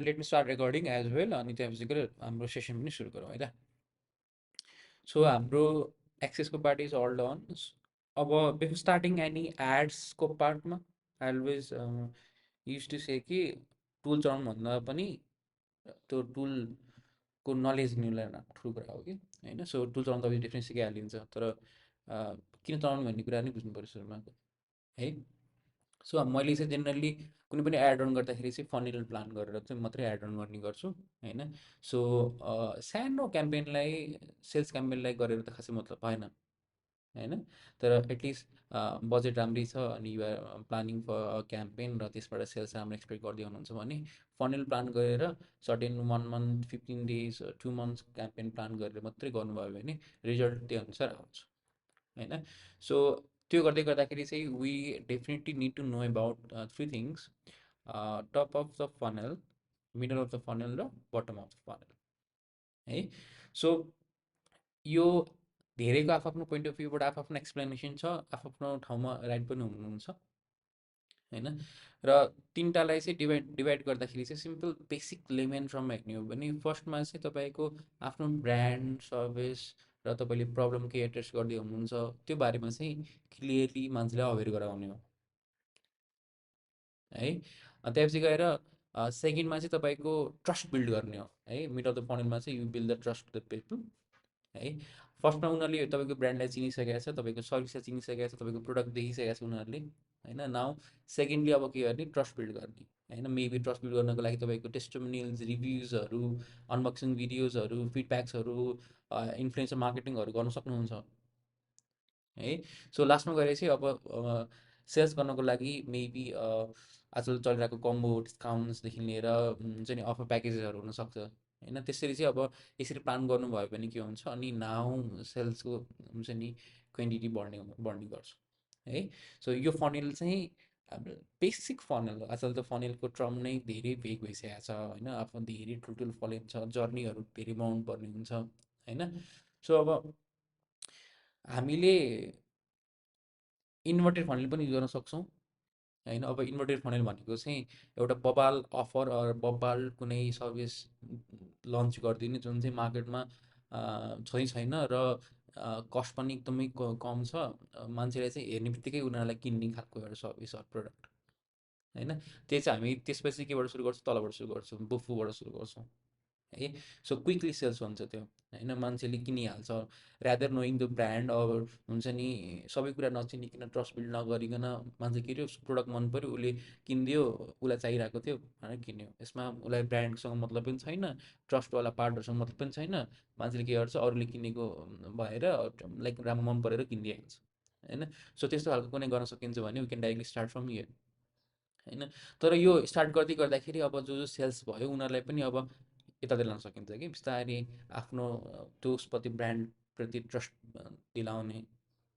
Late me start recording as well अनि त्यसपछि गएर हाम्रो सेसन पनि सुरु गरौँ है त। सो हाम्रो एक्सेसको पार्ट इज अल डन। अब बिफोर स्टार्टिङ एनी एड्सको पार्टमा I always use to say कि टुल चलाउनुभन्दा पनि त्यो टुलको नलेज लिनुलाई ठुलो कुरा हो कि होइन। सो टुल चलाउनु त डिफ्रेन्ट सिकाइहालिन्छ, तर किन चलाउनु भन्ने कुरा नै बुझ्नु पऱ्यो सुरुमा है। सो मैले चाहिँ जेनरली कुनै पनि एड अन गर्दाखेरि चाहिँ फनिल प्लान गरेर चाहिँ मात्रै एड अन गर्ने गर्छु होइन। सो सानो क्याम्पेनलाई, सेल्स क्याम्पेनलाई गरेर त खासै मतलब भएन होइन। तर एटलिस्ट बजेट राम्रै छ अनि युआर प्लानिङ फर क्याम्पेन र त्यसबाट सेल्स राम्रो एक्सपेक्ट गर्दै हुनुहुन्छ भने फनिल प्लान गरेर certain 1 month 15 days 2 months campaign plan गरेर मात्रै गर्नुभयो भने रिजल्ट त्यही अनुसार आउँछ होइन। सो त्यो गर्दै गर्दाखेरि चाहिँ we definitely need to know about three things: top of the funnel, middle of the funnel र बटम अफ द फनल है। सो यो धेरैको आफ्नो पोइन्ट अफ भ्यूबाट आफ्नो एक्सप्लेनेसन छ, आफ्नो ठाउँमा राइट पनि हुनुहुन्छ होइन। र तिनवटालाई चाहिँ डिभाइड गर्दाखेरि चाहिँ सिम्पल बेसिक लेमेन टर्ममा हेर्ने हो भने फर्स्टमा चाहिँ तपाईँको आफ्नो ब्रान्ड सर्भिस र तपाईँले प्रब्लम के एड्रेस गर्दै हुनुहुन्छ त्यो बारेमा चाहिँ क्लियरली मान्छेलाई अवेर गराउने हो है। त्यसपछि गएर सेकेन्डमा चाहिँ तपाईँको ट्रस्ट बिल्ड गर्ने हो है। मिड अफ द फनलमा चाहिँ you build the trust the people है। फर्स्टमा उनीहरूले तपाईँको ब्रान्डलाई चिनिसकेको छ, तपाईँको सर्भिसलाई चिनिसकेको छ, तपाईँको प्रडक्ट देखिसकेको छ उनीहरूले होइन। नाउ सेकेन्डली अब के गर्ने, ट्रस्ट बिल्ड गर्ने होइन। मेबी ट्रस्ट बिल्ड गर्नको लागि तपाईँको टेस्टिमोनियल्स, रिभ्युजहरू, अनबक्सिङ भिडियोजहरू, फिडब्याक्सहरू, इन्फ्लुएन्सर मार्केटिङहरू गर्न सक्नुहुन्छ है। सो लास्टमा गएर चाहिँ अब सेल्स गर्नको लागि मेबी आजकल चलिरहेको कम्बो डिस्काउन्ट्सदेखि लिएर हुन्छ नि अफर प्याकेजेसहरू हुनसक्छ होइन। त्यसरी चाहिँ अब यसरी प्लान गर्नुभयो भने के हुन्छ, अनि नाउ सेल्सको हुन्छ नि क्वान्टिटी बढ्ने गर्छ है। सो यो फनिल चाहिँ बेसिक फनल हो। आजकल त फनिलको टर्म नै धेरै भेग भइसकेको छ होइन। आफ्नो धेरै ठुल्ठुलो फनिल छ, जर्नीहरू धेरै बनाउनु पर्ने हुन्छ होइन। सो अब हामीले इन्भर्टेड फनिल पनि युज गर्न सक्छौँ होइन। अब इन्भर्टेड फनिल भनेको चाहिँ एउटा बबाल अफर बबाल कुनै सर्भिस लन्च गरिदिने जुन चाहिँ मार्केटमा छैन र कस्ट पनि एकदमै कम छ, मान्छेले चाहिँ हेर्ने बित्तिकै उनीहरूलाई किन्ने खालको एउटा सर्भिस अर प्रडक्ट होइन। त्यो चाहिँ हामी त्यसपछि केबाट सुरु गर्छौँ, तलबाट सुरु गर्छौँ, बुफूबाट सुरु गर्छौँ है। सो क्विकली सेल्स हुन्छ त्यो होइन, मान्छेले किनिहाल्छ रादर नोइङ द ब्रान्ड। अब हुन्छ नि सबै कुरा नचिनिकन ट्रस्ट बिल्ड नगरिकन मान्छे के अरे प्रोडक्ट मन पऱ्यो उसले किनिदियो, उसलाई चाहिरहेको थियो भनेर किन्यो, यसमा उसलाई ब्रान्डसँग मतलब पनि छैन, ट्रस्टवाला पार्टहरूसँग मतलब पनि छैन। मान्छेले के गर्छ, अरूले किनेको भएर लाइक राम्रो मन परेर किनिदिइहाल्छ होइन। सो त्यस्तो खालको कुनै गर्न सकिन्छ भने we can directly start from here होइन। तर यो स्टार्ट गर्दै गर्दाखेरि अब जो सेल्स भयो उनीहरूलाई पनि अब यतातिर लान सकिन्छ कि बिस्तारै आफ्नो त्यसप्रति ब्रान्डप्रति ट्रस्ट दिलाउने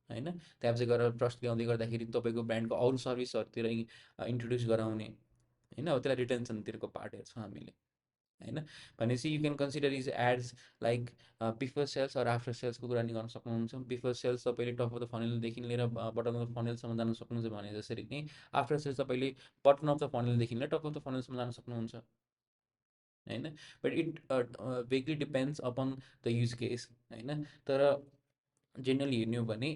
होइन। त्यहाँपछि गएर ट्रस्ट दिलाउँदै गर्दाखेरि तपाईँको ब्रान्डको अरू सर्भिसहरूतिर इन्ट्रोड्युस गराउने होइन। अब त्यसलाई रिटेन्सनतिरको पार्ट हेर्छौँ हामीले होइन। भनेपछि you can consider is ads like before sales or after सेल्सको कुरा नि गर्न सक्नुहुन्छ। बिफोर सेल्स तपाईँले टप अफ द फनलदेखि लिएर बटम अफ द फनलसम्म जान सक्नुहुन्छ भने जसरी नै आफ्टर सेल्स तपाईँले बटम अफ द फनलदेखि लिएर टप अफ द फनलसम्म जान सक्नुहुन्छ होइन। But it vaguely depends upon the use case होइन। तर जेनरली हेर्ने हो भने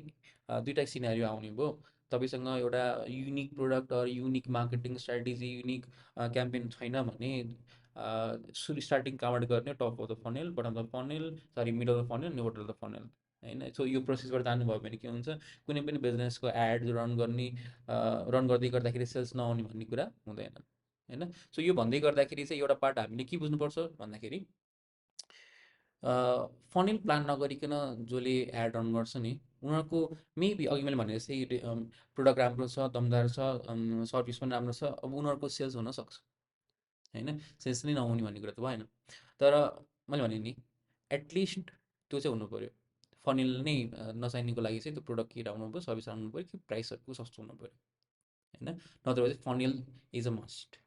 दुइटा सिनेरियो आउने भयो। तपाईँसँग एउटा unique product or unique marketing strategy, unique campaign छैन भने सुरु स्टार्टिङ कहाँबाट गर्ने, top of the funnel, bottom of the funnel, sorry middle of the funnel, bottom of the funnel होइन। सो यो प्रोसेसबाट जानुभयो भने के हुन्छ, कुनै पनि बिजनेसको एड रन गर्दै गर्दाखेरि सेल्स नआउने भन्ने कुरा हुँदैन होइन। सो यो भन्दै गर्दाखेरि चाहिँ एउटा पार्ट हामीले के बुझ्नुपर्छ भन्दाखेरि फनिल प्लान नगरिकन जसले एड रन गर्छ नि उनीहरूको मेबी अघि मैले भने जस्तै प्रोडक्ट राम्रो छ, दमदार छ, सर्भिस पनि राम्रो छ, अब उनीहरूको सेल्स हुनसक्छ होइन। सेल्स नै नहुने भन्ने कुरा त भएन। तर मैले भने नि एटलिस्ट त्यो चाहिँ हुनु पऱ्यो। फनिल नै नचाहिनेको लागि चाहिँ त्यो प्रोडक्ट कि राम्रो पऱ्यो, सर्भिस राम्रो पऱ्यो, कि प्राइसहरूको सस्तो हुनु पऱ्यो होइन। नत्र चाहिँ फनिल इज अ मस्ट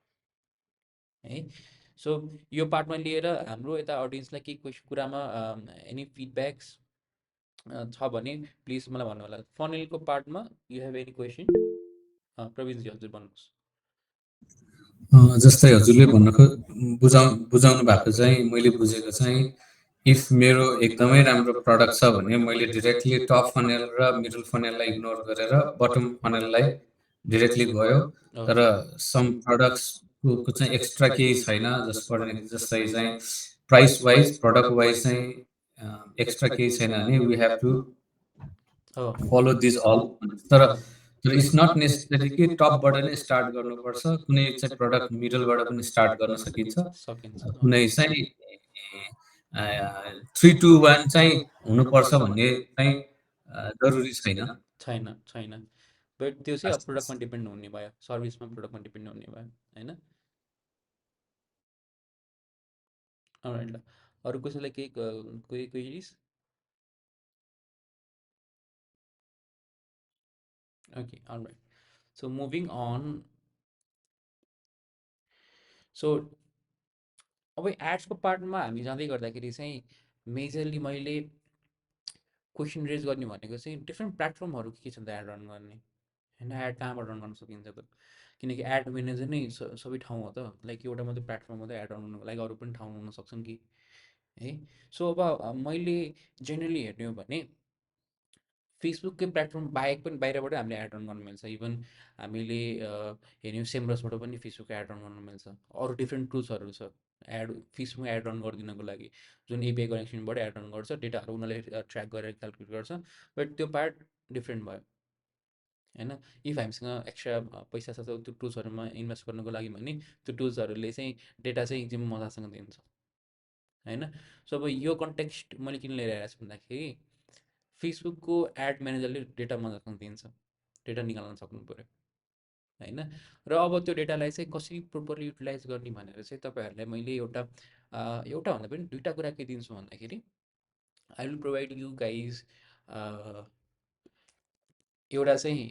है। सो यो पार्टमा लिएर हाम्रो यता अडियन्सलाई केही कुरामा एनी फिडब्याक्स छ भने प्लिज मलाई भन्नु होला। फनिलको पार्टमा you have any question? Pravinji हजुर भन्नुहोस्। जस्तै हजुरले बुझाउनु भएको चाहिँ मैले बुझेको चाहिँ इफ मेरो एकदमै राम्रो प्रडक्ट छ भने मैले डिरेक्टली टप फनेल र मिडल फनेललाई इग्नोर गरेर बटम फनेललाई डिरेक्टली गयो। तर ओके। सम प्रडक्ट्सको चाहिँ एक्स्ट्रा केही छैन, जस्तै चाहिँ प्राइस वाइज प्रडक्ट वाइज चाहिँ एक्स्ट्रा केही छैन भने वी हेभ टु हो। Follow this all. तर तर इट्स नट नेसेसरी कि टपबाट नै स्टार्ट गर्नुपर्छ, कुनै चाहिँ प्रडक्ट मिडलबाट पनि स्टार्ट गर्न सकिन्छ। सकिन्छ। कुनै चाहिँ 3 2 1 चाहिँ हुनुपर्छ भन्ने चाहिँ जरुरी छैन। छैन, छैन। बट त्यो चाहिँ अब प्रोडक्टमा डिपेन्ड हुने भयो, सर्भिसमा प्रोडक्टमा डिपेन्ड हुने भयो, होइन? अलराइट ल। अरू कसैलाई केही कोही queries? Okay, alright. So moving on. So अब एड्सको पार्टमा हामी जाँदै गर्दाखेरि चाहिँ मेजरली मैले क्वेसन रेज गर्ने भनेको चाहिँ डिफ्रेन्ट प्लेटफर्महरू के छन् त एड रन गर्ने, होइन? एड कहाँबाट रन गर्न सकिन्छ त? किनकि एड म्यानेजर नै सबै ठाउँ हो त, लाइक एउटा मात्रै प्लेटफर्म मात्रै एड रन गर्नुको लागि अरू पनि ठाउँ हुन सक्छन् कि, है? सो अब मैले जेनरली हेर्ने हो भने फेसबुककै प्लेटफर्म बाहेक पनि बाहिरबाटै हामीले एड रन गर्न मिल्छ। इभन हामीले हेऱ्यौँ सेमरसबाट पनि फेसबुक एड रन गर्न मिल्छ। अरू डिफ्रेन्ट टुल्सहरू छ एड फेसबुक एड रन गरिदिनको लागि, जुन एपिआई कनेक्सनबाट एड रन गर्छ, डेटाहरू उनीहरूले ट्र्याक गरेर क्यालकुलेट गर्छ। बट त्यो पार्ट डिफ्रेन्ट भयो, होइन? इफ हामीसँग एक्स्ट्रा पैसा छ त्यो टुल्सहरूमा इन्भेस्ट गर्नुको लागि भने त्यो टुल्सहरूले चाहिँ डेटा चाहिँ एकदम मजासँग दिन्छ, होइन? सो अब यो कन्टेक्स्ट मैले किन लिएर आएको छु भन्दाखेरि फेसबुकको एड म्यानेजरले डेटा मजासँग दिन्छ, डेटा निकाल्न सक्नु पऱ्यो, होइन? र अब त्यो डेटालाई चाहिँ कसरी प्रोपरली युटिलाइज गर्ने भनेर चाहिँ तपाईँहरूलाई मैले एउटा भन्दा पनि दुईवटा कुरा के दिन्छु भन्दाखेरि I will provide you guys एउटा चाहिँ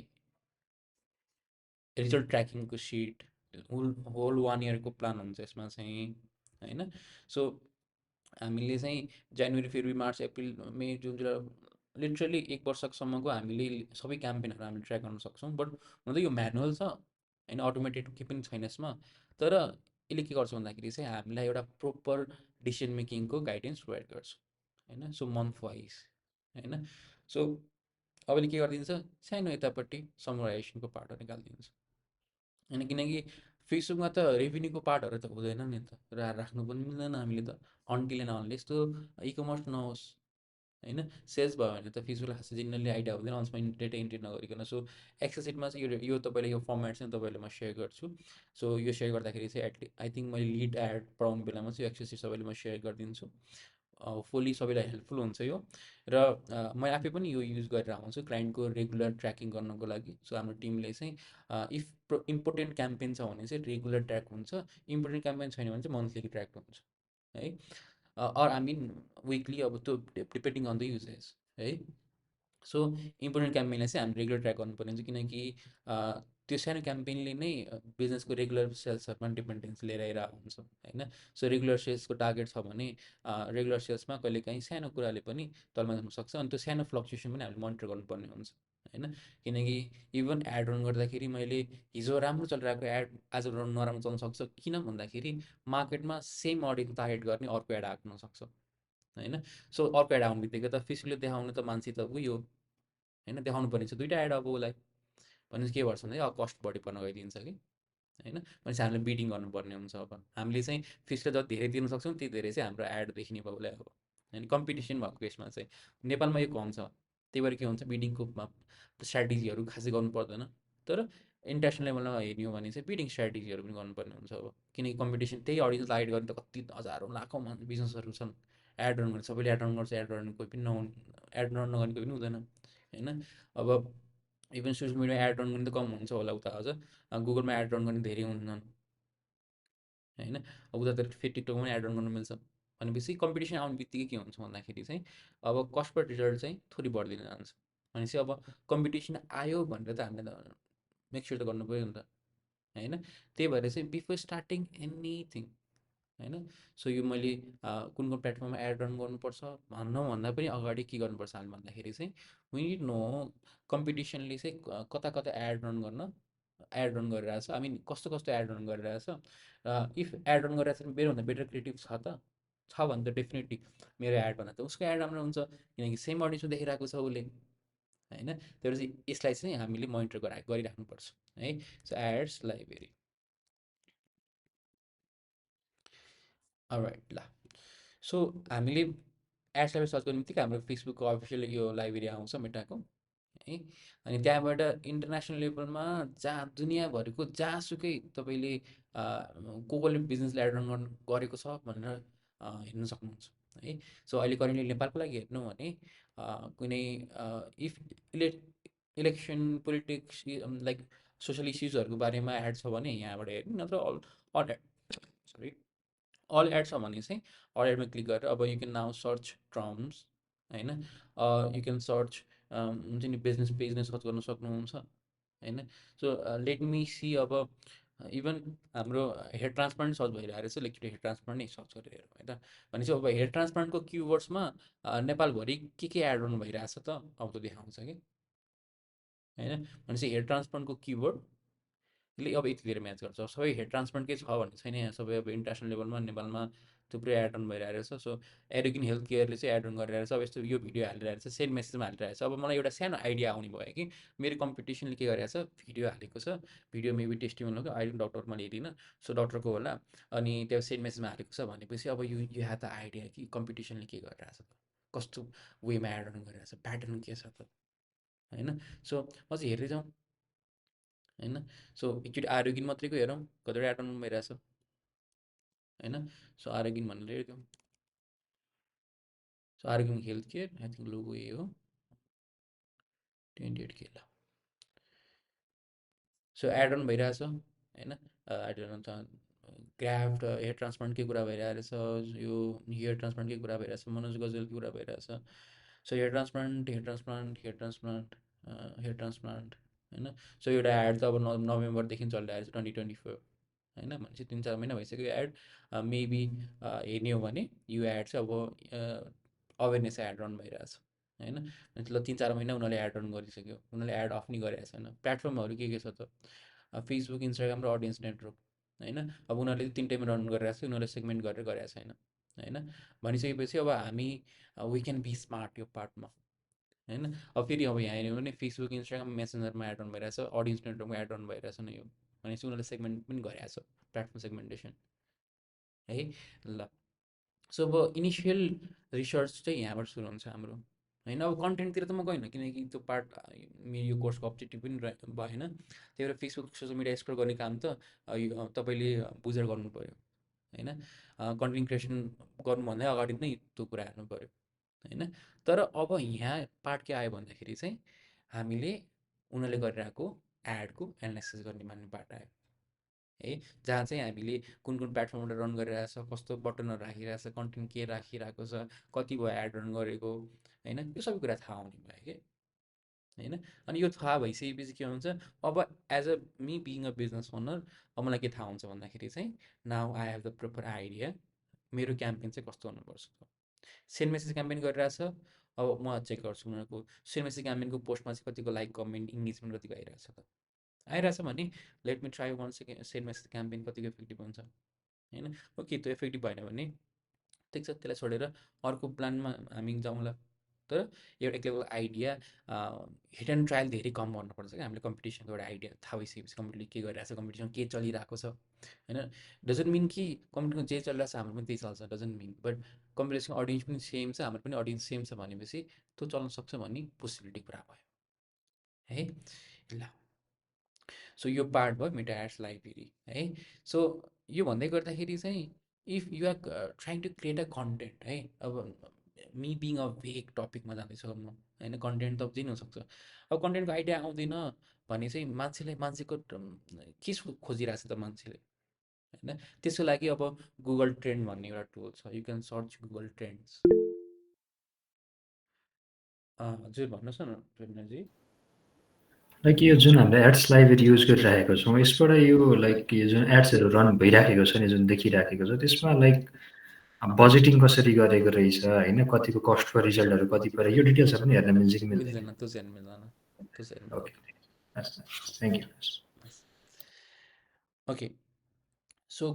रिजल्ट ट्र्याकिङको सिट, होल 1 इयरको प्लान हुन्छ यसमा चाहिँ, होइन? सो हामीले चाहिँ जनवरी फेब्रुअरी मार्च अप्रिल मे जुन जुलाई लिटरली 1 वर्षसम्मको हामीले सबै क्याम्पेनहरू हामीले ट्र्याक गर्न सक्छौँ। बट हुन त यो म्यानुअल छ, होइन? अटोमेटेड केही पनि छैन यसमा। तर यसले के गर्छ भन्दाखेरि चाहिँ हामीलाई एउटा प्रोपर डिसिसन मेकिङको गाइडेन्स प्रोभाइड गर्छ, होइन? सो मन्थ वाइज, होइन? सो अब के गरिदिन्छ, सानो यतापट्टि समराइजेसनको पार्टहरू निकालिदिन्छ, होइन? किनकि फेसबुकमा त रेभेन्यूको पार्टहरू त हुँदैन नि त, राख्नु पनि मिल्दैन हामीले त, अनटिल एन्ड अनलेस त्यो इकमर्स नहोस्, होइन? सेल्स भयो भने त फेसबुकलाई खासै जेनरली आइडिया हुँदैन अनसमा डेटा इन्ट्री नगरिकन। सो एक्सेल सिटमा चाहिँ यो तपाईँले यो फर्मेट चाहिँ तपाईँले म सेयर गर्छु। सो यो सेयर गर्दाखेरि चाहिँ आई थिङ्क मैले लिड एड पढाउने बेलामा चाहिँ यो एक्सेल सिट सबैले म सेयर गरिदिन्छु। फुल्ली सबैलाई हेल्पफुल हुन्छ यो। र म आफै पनि यो युज गरेर आउँछु क्लाइन्टको रेगुलर ट्र्याकिङ गर्नको लागि। सो हाम्रो टिमले चाहिँ इफ इम्पोर्टेन्ट क्याम्पेन छ भने चाहिँ रेगुलर ट्र्याक हुन्छ, इम्पोर्टेन्ट क्याम्पेन छैन भने चाहिँ मन्थली ट्र्याक हुन्छ, है? अर आई मिन विकली, अब त्यो डिपेन्डिङ अन द युजेस, है? सो इम्पोर्टेन्ट क्याम्पेनलाई चाहिँ हामी रेगुलर ट्र्याक गर्नुपर्ने हुन्छ, किनकि त्यो सानो क्याम्पेनले नै बिजनेसको रेगुलर सेल्सहरूमा डिपेन्डेन्स लिएर आइरहेको हुन्छ, होइन? सो रेगुलर सेल्सको टार्गेट छ भने रेगुलर सेल्समा कहिलेकाहीँ सानो कुराले पनि तलमाथि हुनसक्छ, अनि त्यो सानो फ्लक्चुएसन पनि हामीले मोनिटर गर्नुपर्ने हुन्छ, होइन? किनकि इभन एड रन गर्दाखेरि मैले हिजो राम्रो चलिरहेको एड आज नराम्रो चल्न सक्छ, किन भन्दाखेरि मार्केटमा सेम अडियन्स टार्गेट गर्ने अर्को एड आएको हुनसक्छ, होइन? सो अर्को एड आउने बित्तिकै त फेसबुकले देखाउनु त मान्छे त उयो, होइन? देखाउनु पर्ने छ दुइटा एड अब उसलाई, भनेपछि के गर्छ भने अब कस्ट बढी पर्न गइदिन्छ कि, होइन? भनेपछि हामीले बिडिङ गर्नुपर्ने हुन्छ। अब हामीले चाहिँ फेसले जति धेरै दिन सक्छौँ त्यति धेरै चाहिँ हाम्रो एड देखिने भयो उसलाई, अब होइन? कम्पिटिसन भएको केसमा चाहिँ नेपालमा यो कम छ, त्यही भएर के हुन्छ बिडिङको स्ट्राटेजीहरू खासै गर्नु पर्दैन। तर इन्टरनेसनल लेभलमा हेर्ने हो भने चाहिँ बिडिङ स्ट्राटेजीहरू पनि गर्नुपर्ने हुन्छ, अब किनकि कम्पिटिसन त्यही अडियन्स टार्गेट गर्ने त कति हजारौँ लाखौँ बिजनेसहरू छन्। एड रन गर्ने सबैले एड रन गर्छ, एड रन कोही पनि एड रन नगर्ने कोही पनि हुँदैन, होइन? अब इभन सोसियल मिडियामा एड रन गर्ने त कम हुन्छ होला उता, अझ गुगलमा एड रन गर्ने धेरै हुन्छन्, होइन? अब उता त फेरि टिकटकमा पनि एड रन गर्नु मिल्छ। भनेपछि कम्पिटिसन आउने बित्तिकै के हुन्छ भन्दाखेरि चाहिँ अब कस्ट पर रिजल्ट चाहिँ थोरै बढ्दिन जान्छ। भनेपछि अब कम्पिटिसन आयो भनेर त हामीले त मेक स्योर त गर्नु पऱ्यो नि त, होइन? त्यही भएर चाहिँ बिफोर स्टार्टिङ एनिथिङ, होइन? सो यो मैले कुन कुन प्लेटफर्ममा एड रन गर्नुपर्छ भन्नुभन्दा पनि अगाडि के गर्नुपर्छ हामी भन्दाखेरि चाहिँ वी निड नो कम्पिटिसनले चाहिँ कता कता एड रन गर्न एड रन गरिरहेछ, आई मिन कस्तो कस्तो एड रन गरिरहेछ, इफ एड रन गरिरहेछ भने मेरोभन्दा बेटर क्रिएटिभ छ भने त डेफिनेटली मेरो एडभन्दा त उसको एड राम्रो हुन्छ, किनकि सेम अडियन्समा देखिरहेको छ उसले, होइन? त्यही चाहिँ यसलाई चाहिँ हामीले मोनिटर गरिराख्नुपर्छ है। सो एड्स लाइब्रेरी, अलराइट ल। सो हामीले एड्स लाइब्रेरी सर्च गर्ने बित्तिकै हाम्रो फेसबुकको अफिसियल यो लाइब्रेरी आउँछ मेटाको है। अनि त्यहाँबाट इन्टरनेसनल लेभलमा जहाँ दुनियाँभरिको जहाँसुकै तपाईँले को कोले बिजनेसलाई एड रन गरेको छ भनेर हेर्न सक्नुहुन्छ है। सो अहिले करेन्टली नेपालको लागि हेर्नु भने कुनै if election politics like social इस्युजहरूको बारेमा एड छ भने यहाँबाट हेर्नु, नत्र अल सरी अल एड छ भने चाहिँ अल एडमा क्लिक गरेर अब you can now search terms होइन, यु क्यान सर्च हुन्छ नि बिजनेस पेज नै सर्च गर्न सक्नुहुन्छ होइन। सो लेट मी सी अब इभन हाम्रो हेयर ट्रान्सप्लान्ट सर्च भइरहेको रहेछ, एकचोटि हेयर ट्रान्सप्लान्ट नै सर्च गरेर हेरौँ है त। भनेपछि अब हेयर ट्रान्सप्लान्टको किवर्ड्समा नेपालभरि के एड गर्नु भइरहेछ त अब त देखाउँछ कि होइन। भनेपछि हेयर ट्रान्सप्लान्टको किवर्डले अब यति धेरै म्याच गर्छ, सबै हेयर ट्रान्सप्लान्टकै छ भन्ने छैन यहाँ, सबै अब इन्टरनेसनल लेभलमा नेपालमा थुप्रै एड रन भइरहेको रहेछ। सो एरोगिन हेल्थ केयरले चाहिँ एड रन गरिरहेको छ, अब यस्तो यो भिडियो हालिरहेको छ, सेम मेसेजमा हालिरहेको छ। अब मलाई एउटा सानो आइडिया आउने भयो कि मेरो कम्पिटिसनले के गरेको छ, भिडियो हालेको छ, भिडियो मेबी टेस्टिमोनियल हो, आई डोन्ट डक्टर मैले हेरिनँ, सो डक्टरको होला, अनि त्यो सेन्ट मेसेजमा हालेको छ भनेपछि अब यो ह्याभ द आइडिया कि कम्पिटिसनले के गरिरहेको छ त, कस्तो वेमा एड रन गरिरहेको छ, प्याटर्न के छ त होइन। सो अझै हेर्दै जाउँ होइन। सो एकचोटि आरोग्य मात्रैको हेरौँ कतिवटा एड रन भइरहेछ होइन। सो आरोग्य भनेर हेरिदिउँ। So Arogya health care I think logo यही हो 28K ल। सो एड अन भइरहेछ होइन, एड अन त क्राफ्ट हेयर ट्रान्सप्लान्टकै कुरा भइरहेछ, यो हेयर ट्रान्सप्लान्टकै कुरा भइरहेछ, मनोज गजलकै कुरा भइरहेछ। So hair transplant hair transplant hair transplant hair transplant होइन। सो एउटा एड त अब नोभेम्बरदेखि चलिरहेको छ 2024 होइन, भनेपछि 3-4 महिना भइसक्यो एड। मेबी हेर्ने हो भने यो एड चाहिँ अब अवेरनेस एड रन भइरहेछ होइन। ल 3-4 महिना उनीहरूले एड रन गरिसक्यो, उनीहरूले एड अफ नि गरेको छैन। प्लेटफर्महरू के छ त, फेसबुक इन्स्टाग्राम र अडियन्स नेटवर्क होइन। अब उनीहरूले 3टैमा रन गरिरहेको छ, उनीहरूले सेगमेन्ट गरेर गरेको छैन होइन। भनिसकेपछि अब हामी वी क्यान बी स्मार्ट यो पार्टमा होइन। अब फेरि अब यहाँ हेऱ्यो भने फेसबुक इन्स्टाग्राम मेसेन्जरमा एड रन भइरहेछ, अडियन्स नेटवर्कमा एड रन भइरहेछ न, यो भनेपछि उनीहरूले सेगमेन्ट पनि गरिरहेछ, प्लेटफर्म सेगमेन्टेसन है ल। सो अब इनिसियल रिसर्च चाहिँ यहाँबाट सुरु हुन्छ हाम्रो होइन। अब कन्टेन्टतिर त म गइनँ किनकि त्यो पार्ट मेरो यो कोर्सको अब्जेक्टिभ पनि भएन, त्यही भएर फेसबुक सोसियल मिडिया एक्सप्लोर गर्ने काम त तपाईँले बुझेर गर्नु पऱ्यो होइन। कन्टेन्ट क्रिएसन गर्नुभन्दा अगाडि नै त्यो कुरा हेर्नु पऱ्यो होइन। तर अब यहाँ पार्ट के आयो भन्दाखेरि चाहिँ हामीले उनीहरूले गरिरहेको एडको एनालाइसिस गर्ने भन्ने पार्ट आयो है, जहाँ चाहिँ हामीले कुन कुन प्लेटफर्मबाट रन गरिरहेछ, कस्तो बटनहरू राखिरहेछ, कन्टेन्ट के राखिरहेको छ, कति भयो एड रन गरेको होइन, यो सबै कुरा थाहा हुने भयो कि होइन। अनि यो थाहा भइसकेपछि के हुन्छ, अब as a me being a business owner अब मलाई के थाहा हुन्छ भन्दाखेरि चाहिँ now I have the proper idea मेरो क्याम्पेन चाहिँ कस्तो हुनुपर्छ। सेन्ट मेसेज क्याम्पेन गरिरहेछ, अब म चेक गर्छु उनीहरूको सेन्ट मेसेज क्याम्पेनको पोस्टमा चाहिँ कतिको लाइक कमेन्ट इङ्गेजमेन्ट कतिको आइरहेछ त, आइरहेछ भने let me try one second sent message campaign कतिको इफेक्टिभ हुन्छ होइन। ओके त्यो इफेक्टिभ भएन भने ठिक छ, त्यसलाई छोडेर अर्को प्लानमा हामी जाउँला। तर एउटा एक level idea hit and trial धेरै कम गर्नुपर्छ क्या हामीले, कम्पिटिसनको एउटा आइडिया थाहा भइसकेपछि कम्पिटिसन के गरिरहेको छ, कम्पिटिसन के चलिरहेको छ होइन। डजन्ट मिन कि कम्पिटिसन जे चलिरहेको छ हाम्रो पनि त्यही चल्छ, डजन्ट मिन, बट कम्पिटिसनको अडियन्स पनि सेम छ, हाम्रो पनि अडियन्स सेम छ भनेपछि त्यो चल्न सक्छ भन्ने पोसिबिलिटी कुरा भयो है ल। सो यो पार्ट भयो मेटा एड्स लाइब्रेरी है। सो यो भन्दै गर्दाखेरि चाहिँ if you are trying to create a content है, अब मी बिङ अ भेग टपिकमा जाँदैछु म होइन, कन्टेन्ट त जे हुनसक्छ। अब कन्टेन्टको आइडिया आउँदैन भने चाहिँ मान्छेको के खोजिरहेको छ त मान्छेले होइन। त्यसको लागि अब गुगल ट्रेन्ड भन्ने एउटा टुल छ, you can search Google trends. हजुर भन्नुहोस् न प्रेमजी। लाइक यो जुन हामीले एड्स लाइब्रेरी युज गरिरहेको छौँ यसबाट यो लाइक यो जुन एड्सहरू रन भइराखेको छ नि जुन देखिराखेको छ त्यसमा लाइक बजेटिङ कसरी गरेको रहेछ होइन, कतिको कस्ट पर रिजल्टहरू कति पऱ्यो यो डिटेल्सहरू पनि हेर्न मिल्छ कि मिल्दैन? मिल्दैन, त्यो चाहिँ मिल्दैन, त्यो चाहिँ ओके, मिल्दैन। Thank you. Okay, so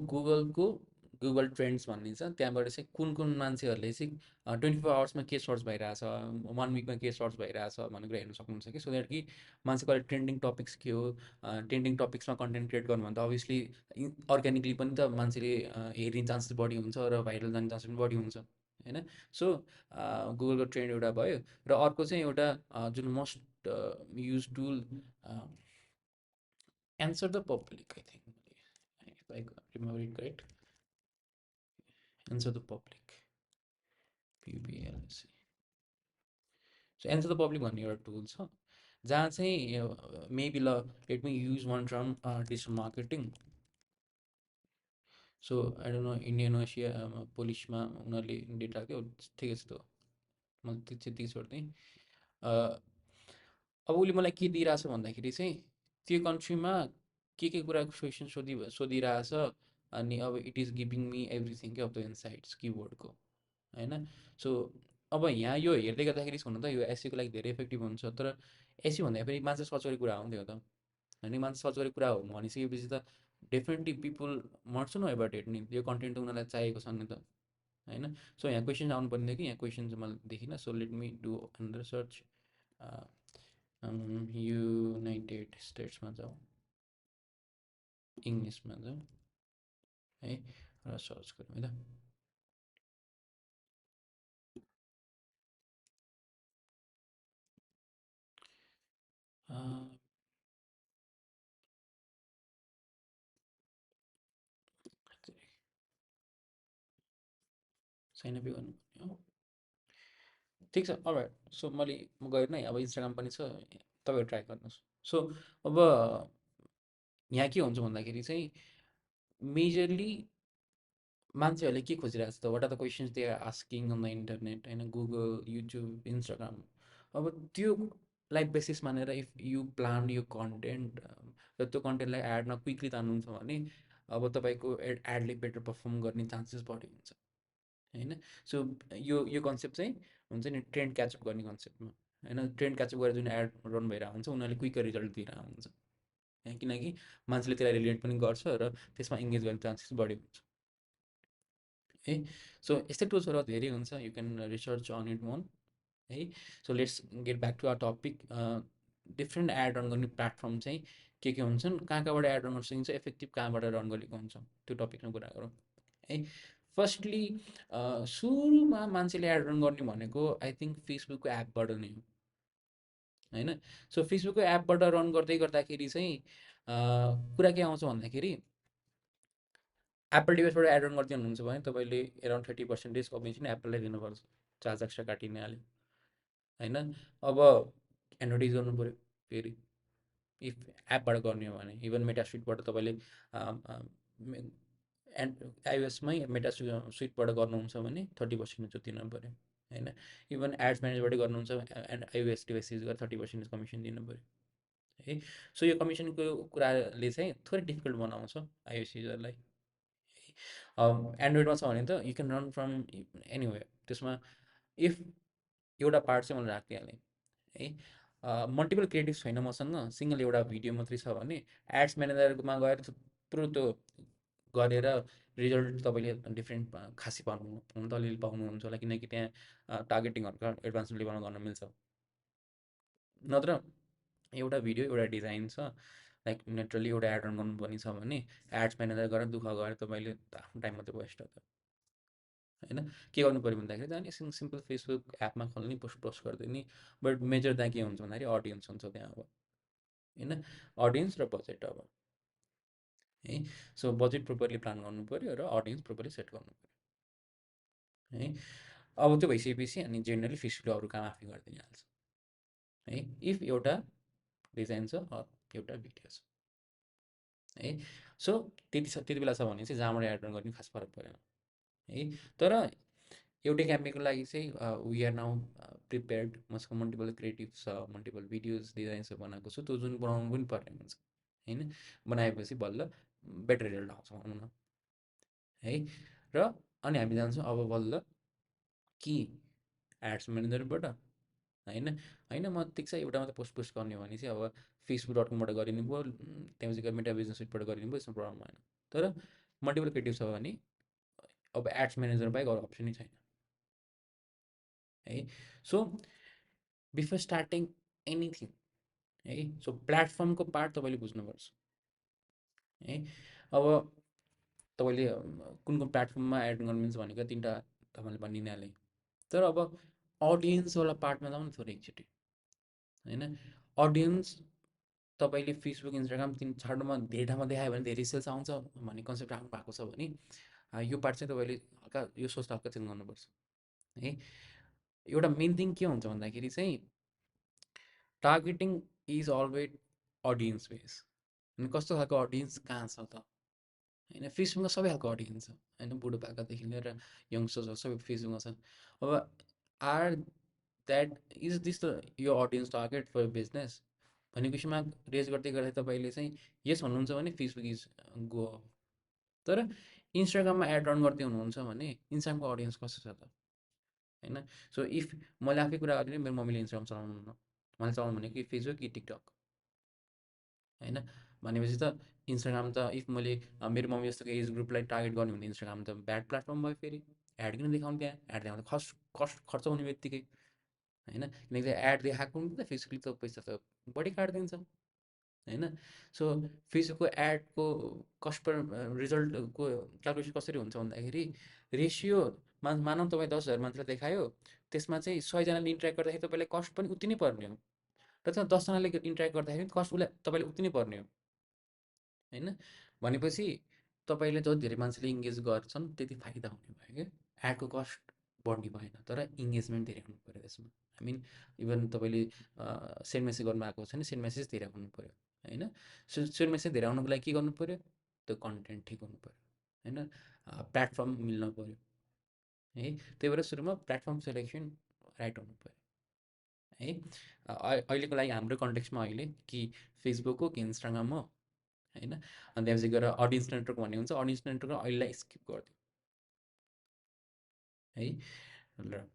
Google trends भन्ने छ, त्यहाँबाट चाहिँ कुन मान्छेहरूले चाहिँ 24 आवर्समा के सर्च भइरहेछ, 1 विकमा के सर्च भइरहेछ भन्ने कुरा हेर्न सक्नुहुन्छ कि, सो द्याट कि मान्छेको अहिले ट्रेन्डिङ टपिक्स के हो, ट्रेन्डिङ टपिक्समा कन्टेन्ट क्रिएट गर्नु भने त अभियसली अर्ग्यानिकली पनि त मान्छेले हेर्ने चान्सेस बढी हुन्छ र भाइरल जाने चान्सेस पनि बढी हुन्छ होइन। सो गुगलको ट्रेन्ड एउटा भयो, र अर्को चाहिँ एउटा जुन most use tool, answer the public, I think, if I remember it correct, answer the public, PBLSC. So answer the public भन्ने एउटा टुल छ, जहाँ चाहिँ मेबी ल let me use one term, digital marketing. So I don't know, Indonesia पुलिसमा उनीहरूले data क्या ठिकै छ, त्यो म त्यति छोड्थेँ। अब उसले मलाई के दिइरहेछ भन्दाखेरि चाहिँ त्यो कन्ट्रीमा के कुराको क्वेसन सोधिरहेछ, अनि अब it is giving me everything क्या, अफ द इन्साइट्स किवर्डको होइन। सो अब यहाँ यो हेर्दै गर्दाखेरि हुन त यो एसईको लागि धेरै इफेक्टिभ हुन्छ, तर एसई भन्दा फेरि मान्छे सर्च गरेको कुरा हो नि त्यो त होइन, मान्छे सर्च गरेको कुरा हो भनिसकेपछि त डेफिनेटली पिपुल मर्छ नो एबाउट इट नि, यो कन्टेन्ट त उनीहरूलाई चाहिएको छ नि त होइन। सो यहाँ क्वेसन आउनु पर्ने थियो कि यहाँ क्वेसन चाहिँ मैले देखिनँ, so let me do another search. United स्टेट्समा जाउँ, इङ्ग्लिसमा जाउँ है, र सर्च गरौँ है त। साइन अपै गर्नुपर्ने हो, ठिक छ, अलराइट। सो म गएर नै, अब इन्स्टाग्राम पनि छ, तपाईँहरू ट्राई गर्नुहोस्। सो अब यहाँ के हुन्छ भन्दाखेरि चाहिँ मेजरली मान्छेहरूले के खोजिरहेको छ त, what are the questions they are asking on the internet होइन, गुगल, युट्युब, इन्स्टाग्राम। अब त्योलाई बेसिस मानेर इफ यु प्लान यो कन्टेन्ट, र त्यो कन्टेन्टलाई एडमा क्विकली तान्नुहुन्छ भने अब तपाईँको एडले बेटर पर्फर्म गर्ने चान्सेस बढी हुन्छ होइन। सो यो कन्सेप्ट चाहिँ हुन्छ नि ट्रेन्ड क्याचअप गर्ने कन्सेप्टमा होइन, ट्रेन्ड क्याचअप गरेर जुन एड रन भइरहेको हुन्छ उनीहरूले क्विकर रिजल्ट दिइरहेको हुन्छ किनकि मान्छेले त्यसलाई रिलेट पनि गर्छ र त्यसमा इङ्गेज गर्ने चान्सेस बढी हुन्छ है। सो यस्तै टुल्सहरू धेरै हुन्छ, you can research on it man है। So let's get back to our topic. Different ad run गर्ने प्लेटफर्म चाहिँ के हुन्छन्, कहाँबाट एड रन गर्न सकिन्छ, इफेक्टिभ कहाँबाट रन गरेको हुन्छ, त्यो टपिकमा कुरा गरौँ है। फर्स्टली सुरुमा मान्छेले एड रन गर्ने भनेको आई थिङ्क फेसबुकको एपबाट नै हो होइन। सो फेसबुकको एपबाट रन गर्दै गर्दाखेरि चाहिँ कुरा के आउँछ भन्दाखेरि एप्पल डिभाइसबाट एड रन गर्दै हुनुहुन्छ भने तपाईँले एराउन्ड 30% कमिसन एप्पललाई दिनुपर्छ, चार्ज एक्स्ट्रा काटिने हाल्यो होइन। अब एन्ड्रोइड युज गर्नु पऱ्यो फेरि, इफ एपबाट गर्ने हो भने इभन मेटा सुइटबाट तपाईँले एन्ड आइओएसमै मेटा सुइटबाट गर्नुहुन्छ भने 30% दिनु पऱ्यो होइन। इभन एड्स म्यानेजबाटै गर्नुहुन्छ एन्ड आइओएस डिभाइस युज गरेर 30% कमिसन दिनु पऱ्यो है। सो यो कमिसनको कुराले चाहिँ थोरै डिफिकल्ट बनाउँछ आइओएस युजरलाई। एन्ड्रोइडमा छ भने त you can run from anyway, त्यसमा इफ एउटा पार्ट चाहिँ मैले राखिदिइहालेँ है, मल्टिपल क्रिएटिभ छैन मसँग, सिङ्गल एउटा भिडियो मात्रै छ भने एड्स म्यानेजरमा गएर थुप्रो त्यो गरेर रिजल्ट तपाईँले डिफ्रेन्ट खासै पाउनु हुन त अलिअलि पाउनुहुन्छ होला, किनकि त्यहाँ टार्गेटिङहरूको एडभान्स लेभलमा गर्न मिल्छ। नत्र एउटा भिडियो एउटा डिजाइन छ, लाइक नेचुरली एउटा एड रन गर्नुपर्ने छ भने एड्स म्यानेजर गरेर दुःख गरेर तपाईँले आफ्नो टाइम मात्रै वेस्ट हो त होइन। के गर्नु पऱ्यो भन्दाखेरि चाहिँ सिम्पल फेसबुक एपमा खोल्ने, पोस्ट गरिदिने, बट मेजर त्यहाँ के हुन्छ भन्दाखेरि अडियन्स हुन्छ त्यहाँ अब होइन, अडियन्स र बजेट अब है। सो बजेट प्रोपरली प्लान गर्नु पऱ्यो र अडियन्स प्रोपरली सेट गर्नु पऱ्यो है। अब त्यो भइसकेपछि अनि जेनरली फेसबुकले अरू काम आफै गरिदिने हाल्छ है, इफ एउटा डिजाइन छ एउटा भिडियो छ है। सो त्यति बेला छ भने चाहिँ जहाँबाट एड रन गर्ने खास फरक परेन है। तर एउटै क्याम्पेनको लागि चाहिँ वी आर नाउ प्रिपेयर्ड, मसँग मल्टिपल क्रिएटिभ छ, मल्टिपल भिडियोज डिजाइन्सहरू बनाएको छु, त्यो जुन बनाउनु पनि पर्ने हुन्छ होइन। बनाएपछि बल्ल बेटर रिजल्ट आउँछ भनौँ न है। र अनि हामी जान्छौँ अब बल्ल कि एड्स म्यानेजरबाट होइन होइन म ठिक छ एउटा मात्रै पोस्ट गर्ने हो भने चाहिँ अब facebook.com बाट गरिने भयो, त्यहाँपछि गएर मेटा बिजनेस सुटबाट गरिने भयो, यसमा प्रब्लम भएन। तर मल्टिपल क्रिएटिभ छ भने अब एड्स म्यानेजर बाहेक अरू अप्सनै छैन है। सो बिफोर स्टार्टिङ एनिथिङ है, सो प्लेटफर्मको पार्ट तपाईँले बुझ्नुपर्छ है। अब तपाईँले कुन कुन प्लेटफर्ममा एड गर्नुहुन्छ भनेको तिनवटा तपाईँले भनि नै हालेँ। तर अब अडियन्सवाला पार्टमा जाउँ न थोरै एकचोटि होइन। अडियन्स तपाईँले फेसबुक इन्स्टाग्राम तिन चारवटामा धेरै ठाउँमा देखायो भने धेरै सेल्स आउँछ भन्ने कन्सेप्ट राख्नु भएको छ भने यो पार्ट चाहिँ तपाईँले हल्का यो सोच हल्का चेन्ज गर्नुपर्छ है। एउटा मेन थिङ के हुन्छ भन्दाखेरि चाहिँ targeting is always audience base. अनि कस्तो खालको अडियन्स कहाँ छ त होइन। फेसबुकमा सबै खालको अडियन्स छ होइन, बुढोपाकादेखि लिएर यङ्स्टर्सहरू सबै फेसबुकमा छ। अब are that is this the यो अडियन्स टार्गेट फर बिजनेस भन्ने विषयमा रेज गर्दै गर्दै तपाईँले चाहिँ यस भन्नुहुन्छ भने फेसबुक इज गो। तर इन्स्टाग्राममा एड रन गर्दै हुनुहुन्छ भने इन्स्टाग्रामको अडियन्स कस्तो छ त होइन। सो इफ मैले आफै कुरा गरेँ मेरो मम्मीले इन्स्टाग्राम चलाउनुहुन्न, मलाई चलाउनु भनेको कि फेसबुक कि टिकटक होइन। भनेपछि त इन्स्टाग्राम त इफ मैले मेरो मम्मी जस्तो एज ग्रुपलाई टार्गेट गर्ने भने इन्स्टाग्राम त ब्याड प्लेटफर्म भयो। फेरि एड किन देखाउनु त्यहाँ, एड देखाउँदा खर्च हुने बित्तिकै होइन, किनकि एड देखाएको पनि त फेसबुकले त पैसा त बढी काटिदिन्छ होइन। सो फेसबुकको एडको कस्ट पर रिजल्टको क्यालकुलेसन कसरी हुन्छ भन्दाखेरि रेसियो मानौँ तपाईँ 10,000 मान्छेलाई देखायो, त्यसमा चाहिँ 100जनाले इन्ट्रेक्ट गर्दाखेरि तपाईँलाई कस्ट पनि उति नै पर्ने हो। र त्यसमा 10जनाले इन्ट्रेक्ट गर्दाखेरि कस्ट उसलाई तपाईँले उति नै पर्ने हो होइन। भनेपछि तपाईँले जति धेरै मान्छेले इङ्गेज गर्छन् त्यति फाइदा हुने भयो क्या। एडको कस्ट बढ्ने भएन तर इङ्गेजमेन्ट धेरै हुनु पऱ्यो त्यसमा। आई मिन इभन तपाईँले सेन्ड मेसेज गर्नुभएको छ भने सेन्ड मेसेज धेरै आउनु पऱ्यो होइन। सेन्ड मेसेज धेरै आउनुको लागि के गर्नु पऱ्यो, त्यो कन्टेन्ट ठिक हुनु पऱ्यो होइन, प्लेटफर्म मिल्न पऱ्यो है। त्यही भएर सुरुमा प्लेटफर्म सेलेक्सन राइट हुनु पऱ्यो है। अहिलेको लागि हाम्रो कन्टेक्स्टमा अहिले कि फेसबुक हो कि इन्स्टाग्राम हो होइन। अनि त्यहाँपछि गएर अडियन्स नेटवर्क भन्ने हुन्छ, अडियन्स नेटवर्क अहिलेलाई स्किप गरिदियो है ल।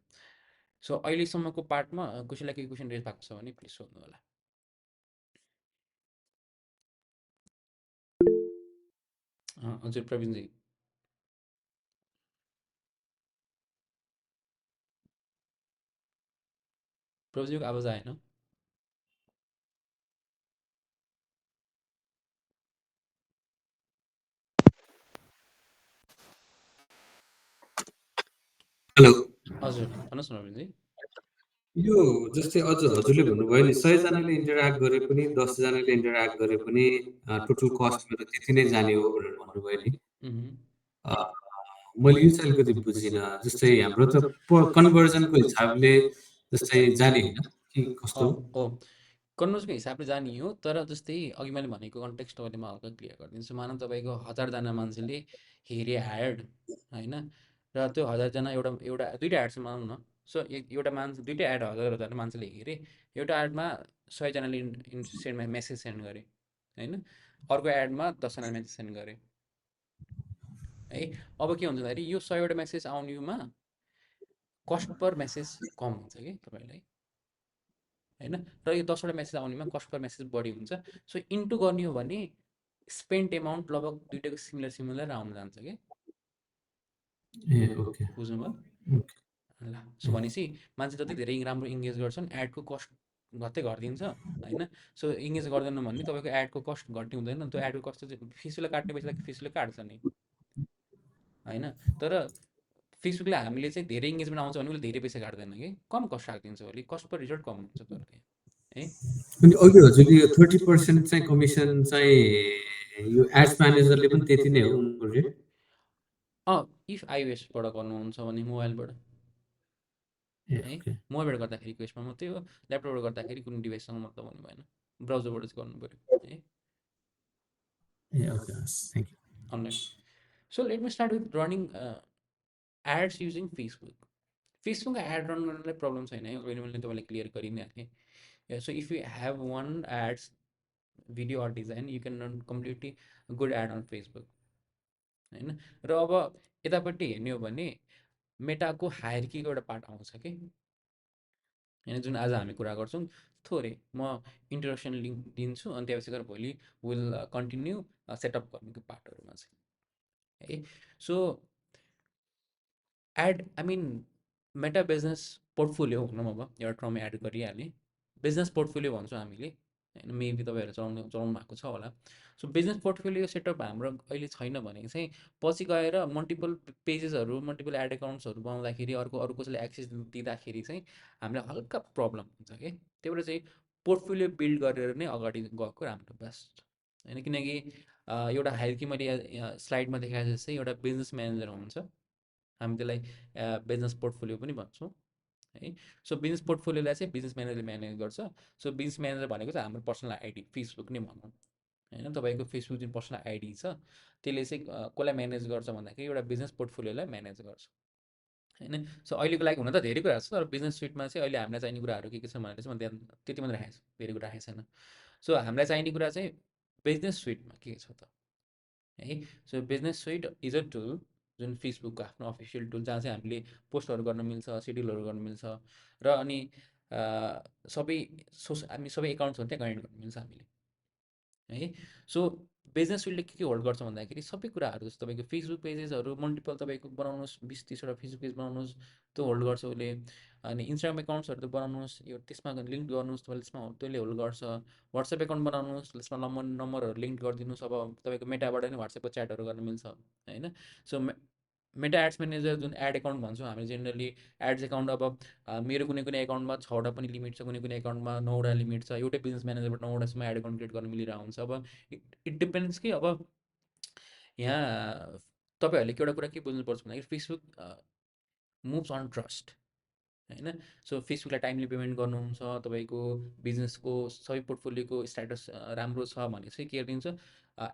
सो अहिलेसम्मको पार्टमा कसैलाई केही क्वेसन रेज भएको छ भने प्लिज सोध्नु होला। हजुर प्रवीणजी। प्रवीणजीको आवाज आएन। हेलो। हजुर भन्नुहोस् न प्रवीणजी। यो जस्तै अझ हजुरले भन्नुभयो नि 100जनाले इन्टरेक्ट गरे पनि 10जनाले इन्टरेक्ट गरे पनि टोटल कस्ट मेरो त्यति नै जाने हो भनेर भन्नुभयो नि। अ, मैले यो चाहिँ अलिकति बुझिनँ। जस्तै हाम्रो त कन्भर्जनको हिसाबले जस्तै जाने होइन कि कस्तो? ओ कन्भर्सको हिसाबले जाने हो। तर जस्तै अघि मैले भनेको कन्टेक्स्ट तपाईँले म हल्का क्लियर गरिदिन्छु। मानौँ तपाईँको 1000जना मान्छेले हेरे एड होइन, र त्यो 1000जना एउटा एउटा दुइटा एड छ मानौँ न। सो एउटा मान्छे दुइटा एड 1000 मान्छेले हेरे, एउटा एडमा 100जनाले मेसेज सेन्ड गरे होइन, अर्को एडमा 10जनाले मेसेज सेन्ड गरे है। अब के हुन्छ भन्दाखेरि यो 100वटा मेसेज आउनेमा कस्ट पर मेसेज कम हुन्छ कि तपाईँलाई होइन, र यो 10वटा मेसेज आउनेमा कस्ट पर मेसेज बढी हुन्छ। सो इन्टु गर्ने हो भने स्पेन्ड एमाउन्ट लगभग दुइटाको सिमिलर आउन जान्छ कि। ए ओके बुझ्नुभयो ओके। ल। सो भनेपछि मान्छे जति धेरै राम्रो इङ्गेज गर्छन् एडको कस्ट घट्दै घटिदिन्छ होइन। सो इङ्गेज गर्दैन भने तपाईँको एडको कस्ट घट्ने हुँदैन, त्यो एडको कस्ट चाहिँ फेसबुकले काट्ने पैसालाई फेसबुकले काट्छ नि होइन। तर फेसबुकले हामीले चाहिँ धेरै इङ्गेजमेन्ट आउँछ भने उसले धेरै पैसा काट्दैन कि, कम कस्ट राखिदिन्छ उसले, कस्ट पर रिजल्ट कम हुन्छ तर त्यहाँ है। अनि अघि हजुरले यो 30% चाहिँ कमिसन चाहिँ यो एड्स म्यानेजरले पनि त्यति नै हो उनको रेट? इफ आइओएसबाट गर्नुहुन्छ भने मोबाइलबाट ए है, ओके। मोबाइलबाट गर्दाखेरि क्वेसमा मात्रै हो, ल्यापटपबाट गर्दाखेरि कुनै डिभाइससँग मतलब हुने भएन, ब्राउजरबाट चाहिँ गर्नु पऱ्यो है। ए ओके हस् thank you. Online. So let me start with running ads using Facebook. फेसबुकमा एड रन गर्नलाई प्रब्लम छैन है, अहिले मैले तपाईँलाई क्लियर गरि नै हालेँ। So if you have one ads video or design you can run completely good ad on Facebook होइन। र अब यतापट्टि हेर्ने हो भने मेटाको हायरकीको एउटा पार्ट आउँछ कि होइन, जुन आज हामी कुरा गर्छौँ थोरै म इन्ट्रोडक्सन लिङ्क दिन्छु अनि त्यसपछि गएर भोलि विल कन्टिन्यू सेटअप गर्नेको पार्टहरूमा चाहिँ है। So ad I mean Meta business portfolio भनौँ, अब एउटा टर्म एड गरिहालेँ, बिजनेस पोर्टफोलियो भन्छौँ हामीले होइन, मेबी तपाईँहरू चलाउनु भएको छ होला। सो बिजनेस पोर्टफोलियो सेटअप हाम्रो अहिले छैन भने चाहिँ पछि गएर मल्टिपल पेजेसहरू मल्टिपल एड एकाउन्ट्सहरू बनाउँदाखेरि अरू कसैले एक्सेस दिँदाखेरि चाहिँ हामीलाई हल्का प्रब्लम हुन्छ कि, त्यही भएर चाहिँ पोर्टफोलियो बिल्ड गरेर नै अगाडि गएको राम्रो बेस्ट होइन। किनकि एउटा हायरकी मैले यहाँ स्लाइडमा देखाए जस्तै एउटा बिजनेस म्यानेजर हुन्छ, हामी त्यसलाई बिजनेस पोर्टफोलियो पनि भन्छौँ है। सो बिजनेस पोर्टफोलियोलाई चाहिँ बिजनेस म्यानेजरले म्यानेज गर्छ। सो बिजनेस म्यानेजर भनेको चाहिँ हाम्रो पर्सनल आइडी फेसबुक नै भनौँ होइन, तपाईँको फेसबुक जुन पर्सनल आइडी छ त्यसले चाहिँ कसलाई म्यानेज गर्छ भन्दाखेरि एउटा बिजनेस पोर्टफोलियोलाई म्यानेज गर्छ होइन। सो अहिलेको लागि हुन त धेरै कुराहरू छ, तर बिजनेस सुइटमा चाहिँ अहिले हामीलाई चाहिने कुराहरू के छ भनेर चाहिँ मैले त्यति मात्रै राखेको छु, धेरै कुरा राखेको छैन। सो हामीलाई चाहिने कुरा चाहिँ बिजनेस सुइटमा के छ त है। So business suite is a tool, जुन फेसबुकको आफ्नो अफिसियल टुल, जहाँ चाहिँ हामीले पोस्टहरू गर्न मिल्छ, सेड्युलहरू गर्न मिल्छ र अनि सबै हामी सबै एकाउन्ट्सहरू त्यहाँ कनेक्ट गर्न मिल्छ हामीले है। सो बिजनेस सुइटले के होल्ड गर्छ भन्दाखेरि सबै कुराहरू, जस्तो तपाईँको फेसबुक पेजेसहरू मल्टिपल तपाईँको बनाउनुहोस्, 20-30वटा फेसबुक पेज बनाउनुहोस्, त्यो होल्ड गर्छ उसले। अनि इन्स्टाग्राम एकाउन्ट्सहरू त बनाउनुहोस्, यो त्यसमा लिङ्क गर्नुहोस्, तपाईँले त्यसमा त्यसले होल्ड गर्छ। वाट्सएप एकाउन्ट बनाउनुहोस्, त्यसमा नम्बरहरू लिङ्क गरिदिनुहोस्, अब तपाईँको मेटाबाट नै वाट्सएपको च्याटहरू गर्न मिल्छ होइन। सो मेटा एड्स म्यानेजर जुन एड एकाउन्ट भन्छौँ हामी जेनरली, एड्स एकाउन्ट अब मेरो कुनै कुनै एकाउन्टमा 6वटा पनि लिमिट छ, कुनै कुनै एकाउन्टमा 9वटा लिमिट छ, एउटै बिजनेस म्यानेजरबाट 9वटासम्म एड एकाउन्ट क्रिएट गर्न मिलिरहेको हुन्छ। अब इट डिपेन्ड्स कि अब यहाँ तपाईँहरूले एउटा कुरा के बुझ्नुपर्छ भन्दाखेरि फेसबुक मुभ्स अन ट्रस्ट होइन। सो फेसबुकलाई टाइमली पेमेन्ट गर्नुहुन्छ, तपाईँको बिजनेसको सबै पोर्टफोलियोको स्ट्याटस राम्रो छ भने चाहिँ के गरिदिन्छ,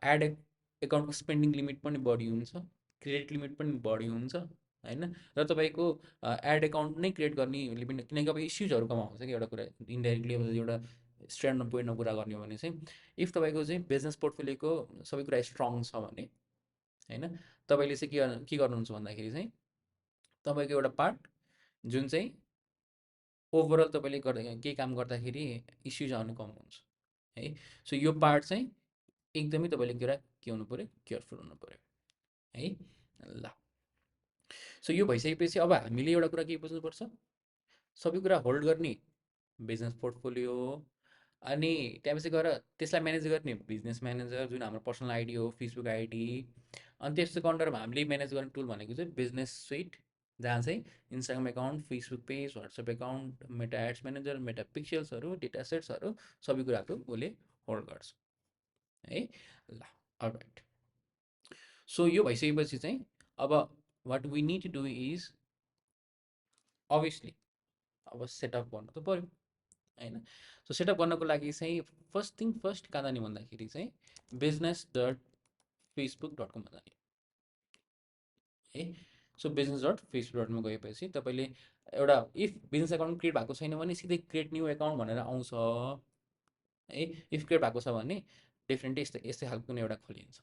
एड एकाउन्टको स्पेन्डिङ लिमिट पनि बढी हुन्छ, क्रेडिट लिमिट पनि बढी हुन्छ होइन। र तपाईँको एड एकाउन्ट नै क्रिएट गर्ने लिमिट, किनकि अब इस्युजहरू कमा हुन्छ कि एउटा कुरा इन्डाइरेक्टली, अब एउटा स्ट्यान्डर्ड पोइन्टमा कुरा गर्ने हो भने चाहिँ इफ तपाईँको चाहिँ बिजनेस पोर्टफोलियोको सबै कुरा स्ट्रङ छ भने होइन, तपाईँले चाहिँ के गर्नुहुन्छ भन्दाखेरि चाहिँ तपाईँको एउटा पार्ट जुन चाहिँ ओभरअल तपाईँले केही काम गर्दाखेरि इस्युज आउनु कम हुन्छ है। सो यो पार्ट चाहिँ एकदमै तपाईँले के हुनु पऱ्यो, केयरफुल हुनु पऱ्यो है। ल, सो यो भइसकेपछि अब हामीले एउटा कुरा के बुझ्नुपर्छ, सबै कुरा होल्ड गर्ने बिजनेस पोर्टफोलियो हो, अनि त्यहाँपछि गएर त्यसलाई म्यानेज गर्ने बिजनेस म्यानेजर जुन हाम्रो पर्सनल आइडी हो, फेसबुक आइडी, अनि त्यसको अन्डरमा हामीले म्यानेज गर्ने टुल भनेको चाहिँ बिजनेस सुइट, जहाँ चाहिँ Instagram account, Facebook page, WhatsApp account, Meta ads manager, Meta पिक्सल्सहरू, डेटा सेट्सहरू, सबै कुराहरू उसले होल्ड गर्छ है। ल, अलराइट। सो यो भइसकेपछि चाहिँ अब what we need to do is obviously अब सेटअप गर्नु त पऱ्यो होइन। सो सेटअप गर्नको लागि चाहिँ फर्स्ट थिङ फर्स्ट कहाँ जाने भन्दाखेरि चाहिँ business.facebook.com जाने है। सो business.facebook.com गएपछि तपाईँले एउटा इफ बिजनेस एकाउन्ट क्रिएट भएको छैन भने सिधै क्रिएट न्यू एकाउन्ट भनेर आउँछ है। इफ क्रिएट भएको छ भने डेफिनेटली यस्तै खालको कुनै एउटा खोलिन्छ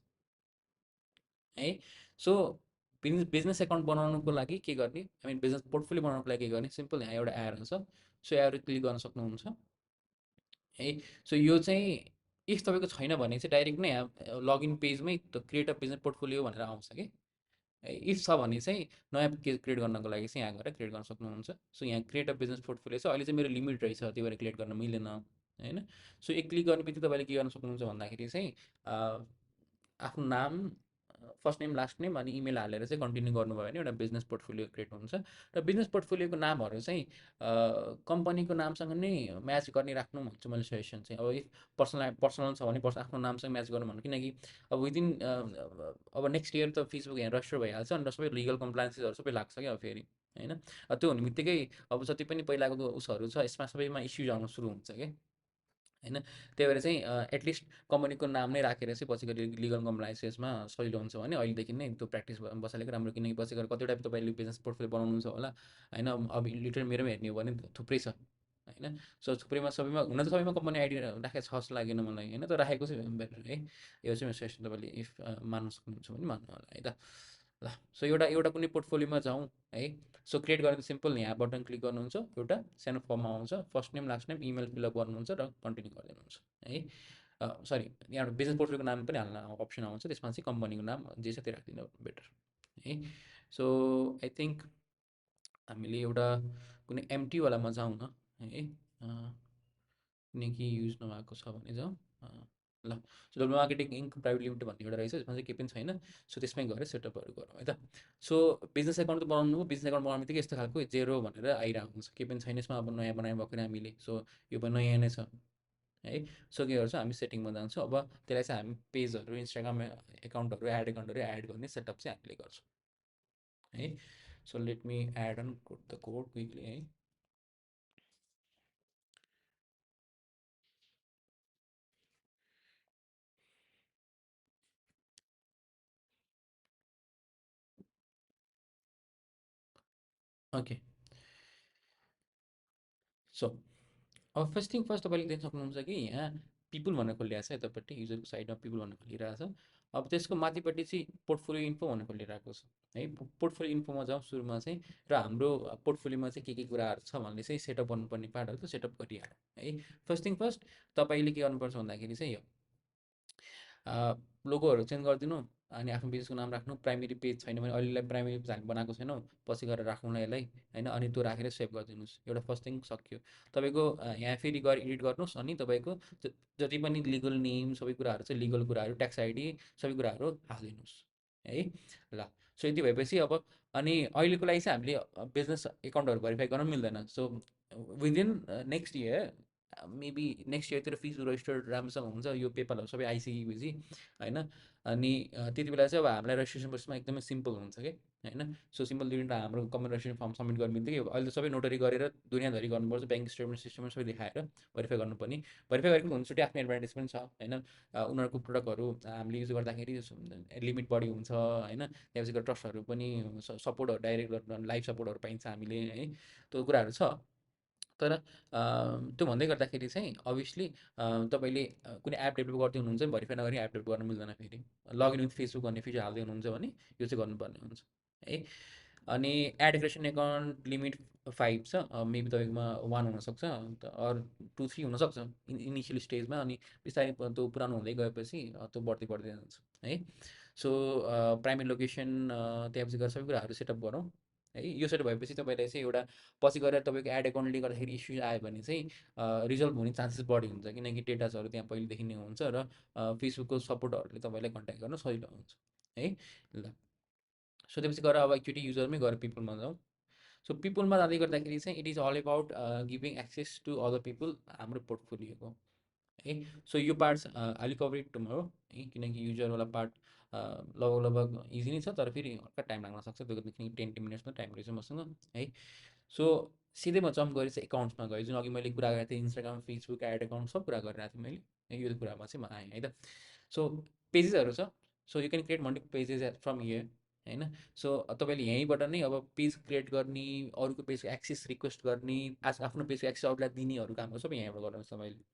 है। सो बिजनेस एकाउन्ट बनाउनुको लागि के गर्ने, आई मिन बिजनेस पोर्टफोलियो बनाउनुको लागि के गर्ने, सिम्पल यहाँ एउटा एरो छ, सो एरो क्लिक गर्न सक्नुहुन्छ है। सो यो चाहिँ इफ तपाईँको छैन भने चाहिँ डाइरेक्ट नै यहाँ लगइन पेजमै क्रिएट अ बिजनेस पोर्टफोलियो भनेर आउँछ कि, इफ छ भने चाहिँ नयाँ क्रिएट गर्नको लागि चाहिँ यहाँ गएर क्रिएट गर्न सक्नुहुन्छ। सो यहाँ क्रिएट अ बिजनेस पोर्टफोलियो छ, अहिले चाहिँ मेरो लिमिट रहेछ, त्यही भएर क्रिएट गर्न मिलेन होइन। सो एक क्लिक गर्ने बित्तिकै तपाईँले के गर्न सक्नुहुन्छ भन्दाखेरि चाहिँ आफ्नो नाम, फर्स्ट नेम लास्ट नेम अनि इमेल हालेर चाहिँ कन्टिन्यू गर्नुभयो भने एउटा बिजनेस पोर्टफोलियो क्रिएट हुन्छ। र बिजनेस पोर्टफोलियोको नामहरू चाहिँ कम्पनीको नामसँग नै म्याच गर्ने राख्नु भन्छु मैले सजेसन चाहिँ। अब इफ पर्सनल छ भने आफ्नो नामसँग म्याच गर्नु भन्नु, किनकि अब विदिन अब नेक्स्ट इयर त फेसबुक यहाँ रजिस्टर भइहाल्छ अनि सबै लिगल कम्प्लायन्सेसहरू सबै लाग्छ क्या अब फेरि होइन। त्यो हुने बित्तिकै अब जति पनि पहिलाको उसहरू छ यसमा सबैमा इस्युज आउनु सुरु हुन्छ कि होइन। त्यही भएर चाहिँ एटलिस्ट कम्पनीको नाम नै राखेर चाहिँ पछि गएर लिगल कम्प्लायन्सेसमा सजिलो हुन्छ भने अहिलेदेखि नै त्यो प्र्याक्टिस बसालेको राम्रो, किनकि पछि गएर कतिवटा तपाईँले बिजनेस पोर्टफोलियो बनाउनुहुन्छ होला होइन। अब लिटरली मेरोमा हेर्ने हो भने थुप्रै छ होइन। सो थुप्रैमा सबैमा हुन त सबैमा कम्पनी आइडी राखेको छ जस्तो लागेन मलाई होइन, तर राखेको चाहिँ बेटर है। यो चाहिँ मेरो सजेसन, तपाईँले इफ मान्नु सक्नुहुन्छ भने मान्नु होला है त। ल सो एउटा कुनै पोर्टफोलियोमा जाउँ है। सो क्रिएट गर्न सिम्पल, यहाँ बटन क्लिक गर्नुहुन्छ, एउटा सानो फर्ममा आउँछ, first name last name email fill up गर्नुहुन्छ र कन्टिन्यू गरिदिनुहुन्छ है। सरी, यहाँ बिजनेस पोर्टफोलियोको नाम पनि हाल्न अप्सन आउँछ, त्यसमा चाहिँ कम्पनीको नाम जे छ त्यो राखिदिनु बेटर है। सो आई थिङ्क हामीले एउटा कुनै एमटीवालामा जाउँ न है, कुनै के युज नभएको छ भने जाउँ। ल so W marketing ink private limited भन्ने एउटा रहेछ, त्यसमा चाहिँ केही पनि छैन। सो त्यसमै गएर सेटअपहरू गरौँ है त। सो बिजनेस एकाउन्ट त बनाउनु हो, बिजनेस एकाउन्ट बनाउने बित्तिकै यस्तो खालको 0 भनेर आइरहेको हुन्छ, केही पनि छैन यसमा, अब नयाँ बनायो भर्खर हामीले। सो यो पनि नयाँ नै छ है। सो के गर्छ, हामी सेटिङमा जान्छौँ, अब त्यसलाई चाहिँ हामी पेजहरू, इन्स्टाग्राम एकाउन्टहरू, एड गर्ने सेटअप चाहिँ हामीले गर्छौँ है। So let me add on the code quickly है। ओके, सो अब फर्स्ट थिङ फर्स्ट तपाईँले देख्न सक्नुहुन्छ कि यहाँ पिपुल भनेर खोलिरहेको छ, यतापट्टि युजरको साइडमा पिपुल भनेर खोलिरहेको छ। अब त्यसको माथिपट्टि चाहिँ पोर्टफोलियो इन्फो भनेर खोलिरहेको छ है। पोर्टफोलियो इन्फोमा जाउँ सुरुमा चाहिँ, र हाम्रो पोर्टफोलियोमा चाहिँ के कुराहरू छ भन्ने चाहिँ सेटअप गर्नुपर्ने पार्टहरू त सेटअप गरिहाल्यो है। फर्स्ट थिङ फर्स्ट तपाईँले के गर्नुपर्छ भन्दाखेरि चाहिँ यो लोगोहरू चेन्ज गरिदिनु, अनि आफ्नो बिजनेसको नाम राख्नु। प्राइमेरी पेज छैन भने, अहिलेलाई प्राइमेरी पेज हामी बनाएको छैनौँ, पछि गएर राखौँला यसलाई होइन, अनि त्यो राखेर सेभ गरिदिनुहोस्। एउटा फर्स्ट थिङ सक्यो तपाईँको। यहाँ फेरि गएर एडिट गर्नुहोस्, अनि तपाईँको जति पनि लिगल नेम सबै कुराहरू चाहिँ, लिगल कुराहरू, ट्याक्स आइडी सबै कुराहरू हालिदिनुहोस् है। ल सो यति भएपछि अब, अनि अहिलेको लागि चाहिँ हामीले बिजनेस एकाउन्टहरू भेरिफाई गर्न मिल्दैन। So within next year, maybe next इयरतिर फिजहरू रजिस्टर्ड राम्रोसँग हुन्छ, यो पेपरहरू सबै आइसकेपछि होइन। अनि त्यति बेला चाहिँ अब हामीलाई रेजिस्ट्रेसन प्रोसेसमा एकदमै सिम्पल हुन्छ कि होइन। सो सिम्पल दुईवटा हाम्रो कमन रेजिस्ट्रेसन फर्म सबमिट गर्नु मिल्थ्यो कि अहिले त सबै नोटरी गरेर दुनियाँभरि गर्नुपर्छ, ब्याङ्क स्टेटमेन्ट सिस्टममा सबै देखाएर भेरिफाई गर्नुपर्ने। भेरिफाई गरेको हुनचोटि आफ्नो एडभान्टेज पनि छ होइन। उनीहरूको प्रोडक्टहरू हामीले युज गर्दाखेरि लिमिट बढी हुन्छ होइन। त्यसपछि गएर ट्रस्टहरू पनि, सपोर्टहरू डाइरेक्ट लाइभ सपोर्टहरू पाइन्छ हामीले है, त्यो कुराहरू छ। तर त्यो भन्दै गर्दाखेरि चाहिँ अभियसली तपाईँले कुनै एप डेभलप गर्दै हुनुहुन्छ भने भेरिफाई नगरी एप डेभलप गर्न मिल्दैन। फेरि लगइन विथ फेसबुक भन्ने फिचर हाल्दै हुनुहुन्छ भने यो चाहिँ गर्नुपर्ने हुन्छ है। अनि एड क्रिएसन एकाउन्ट लिमिट 5 छ, मेबी तपाईँकोमा 1 हुनसक्छ, अर 2-3 हुनसक्छ इनिसियल स्टेजमा, अनि बिस्तारै त्यो पुरानो हुँदै गएपछि त्यो बढ्दै जान्छ है। सो प्राइमेरी लोकेसन, त्यहाँपछि गएर सबै कुराहरू सेटअप गरौँ है। यो सेटअप भएपछि तपाईँलाई चाहिँ एउटा पछि गएर तपाईँको एड एकाउन्टले गर्दाखेरि इस्यु आयो भने चाहिँ रिजल्भ हुने चान्सेस बढी हुन्छ, किनकि डेटाजहरू त्यहाँ पहिलेदेखि नै हुन्छ, र फेसबुकको सपोर्टहरूले तपाईँलाई कन्ट्याक्ट गर्न सजिलो हुन्छ है। ल सो त्यसपछि गएर अब एकचोटि युजरमै गएर पिपलमा जाउँ। सो पिपलमा जाँदै गर्दाखेरि चाहिँ it is all about giving access to other people हाम्रो पोर्टफोलियोको है। सो यो पार्ट्स अलिक कभर इट टुमोरो है, किनकि युजरवाला पार्ट लगभग इजी नै छ, तर फेरि हल्का टाइम लाग्न सक्छ, त्यो किनकि 10 मिनट्समा टाइम रहेछ मसँग है। सो सिधै म जम्प गरेर चाहिँ एकाउन्ट्समा गएँ, जुन अघि मैले कुरा गरेको थिएँ, इन्स्टाग्राम फेसबुक एड एकाउन्ट सब कुरा गरिरहेको थिएँ मैले, यो कुरामा चाहिँ म आएँ है त। सो पेजेसहरू छ, so you can create multiple pages from here होइन। सो तपाईँले यहीँबाट नै अब पेज क्रिएट गर्ने, अरूको पेजको एक्सेस रिक्वेस्ट गर्ने, आफ्नो पेजको एक्सेस अरूलाई दिनेहरू कामहरू सबै यहीँबाट गर्नुहोस् तपाईँले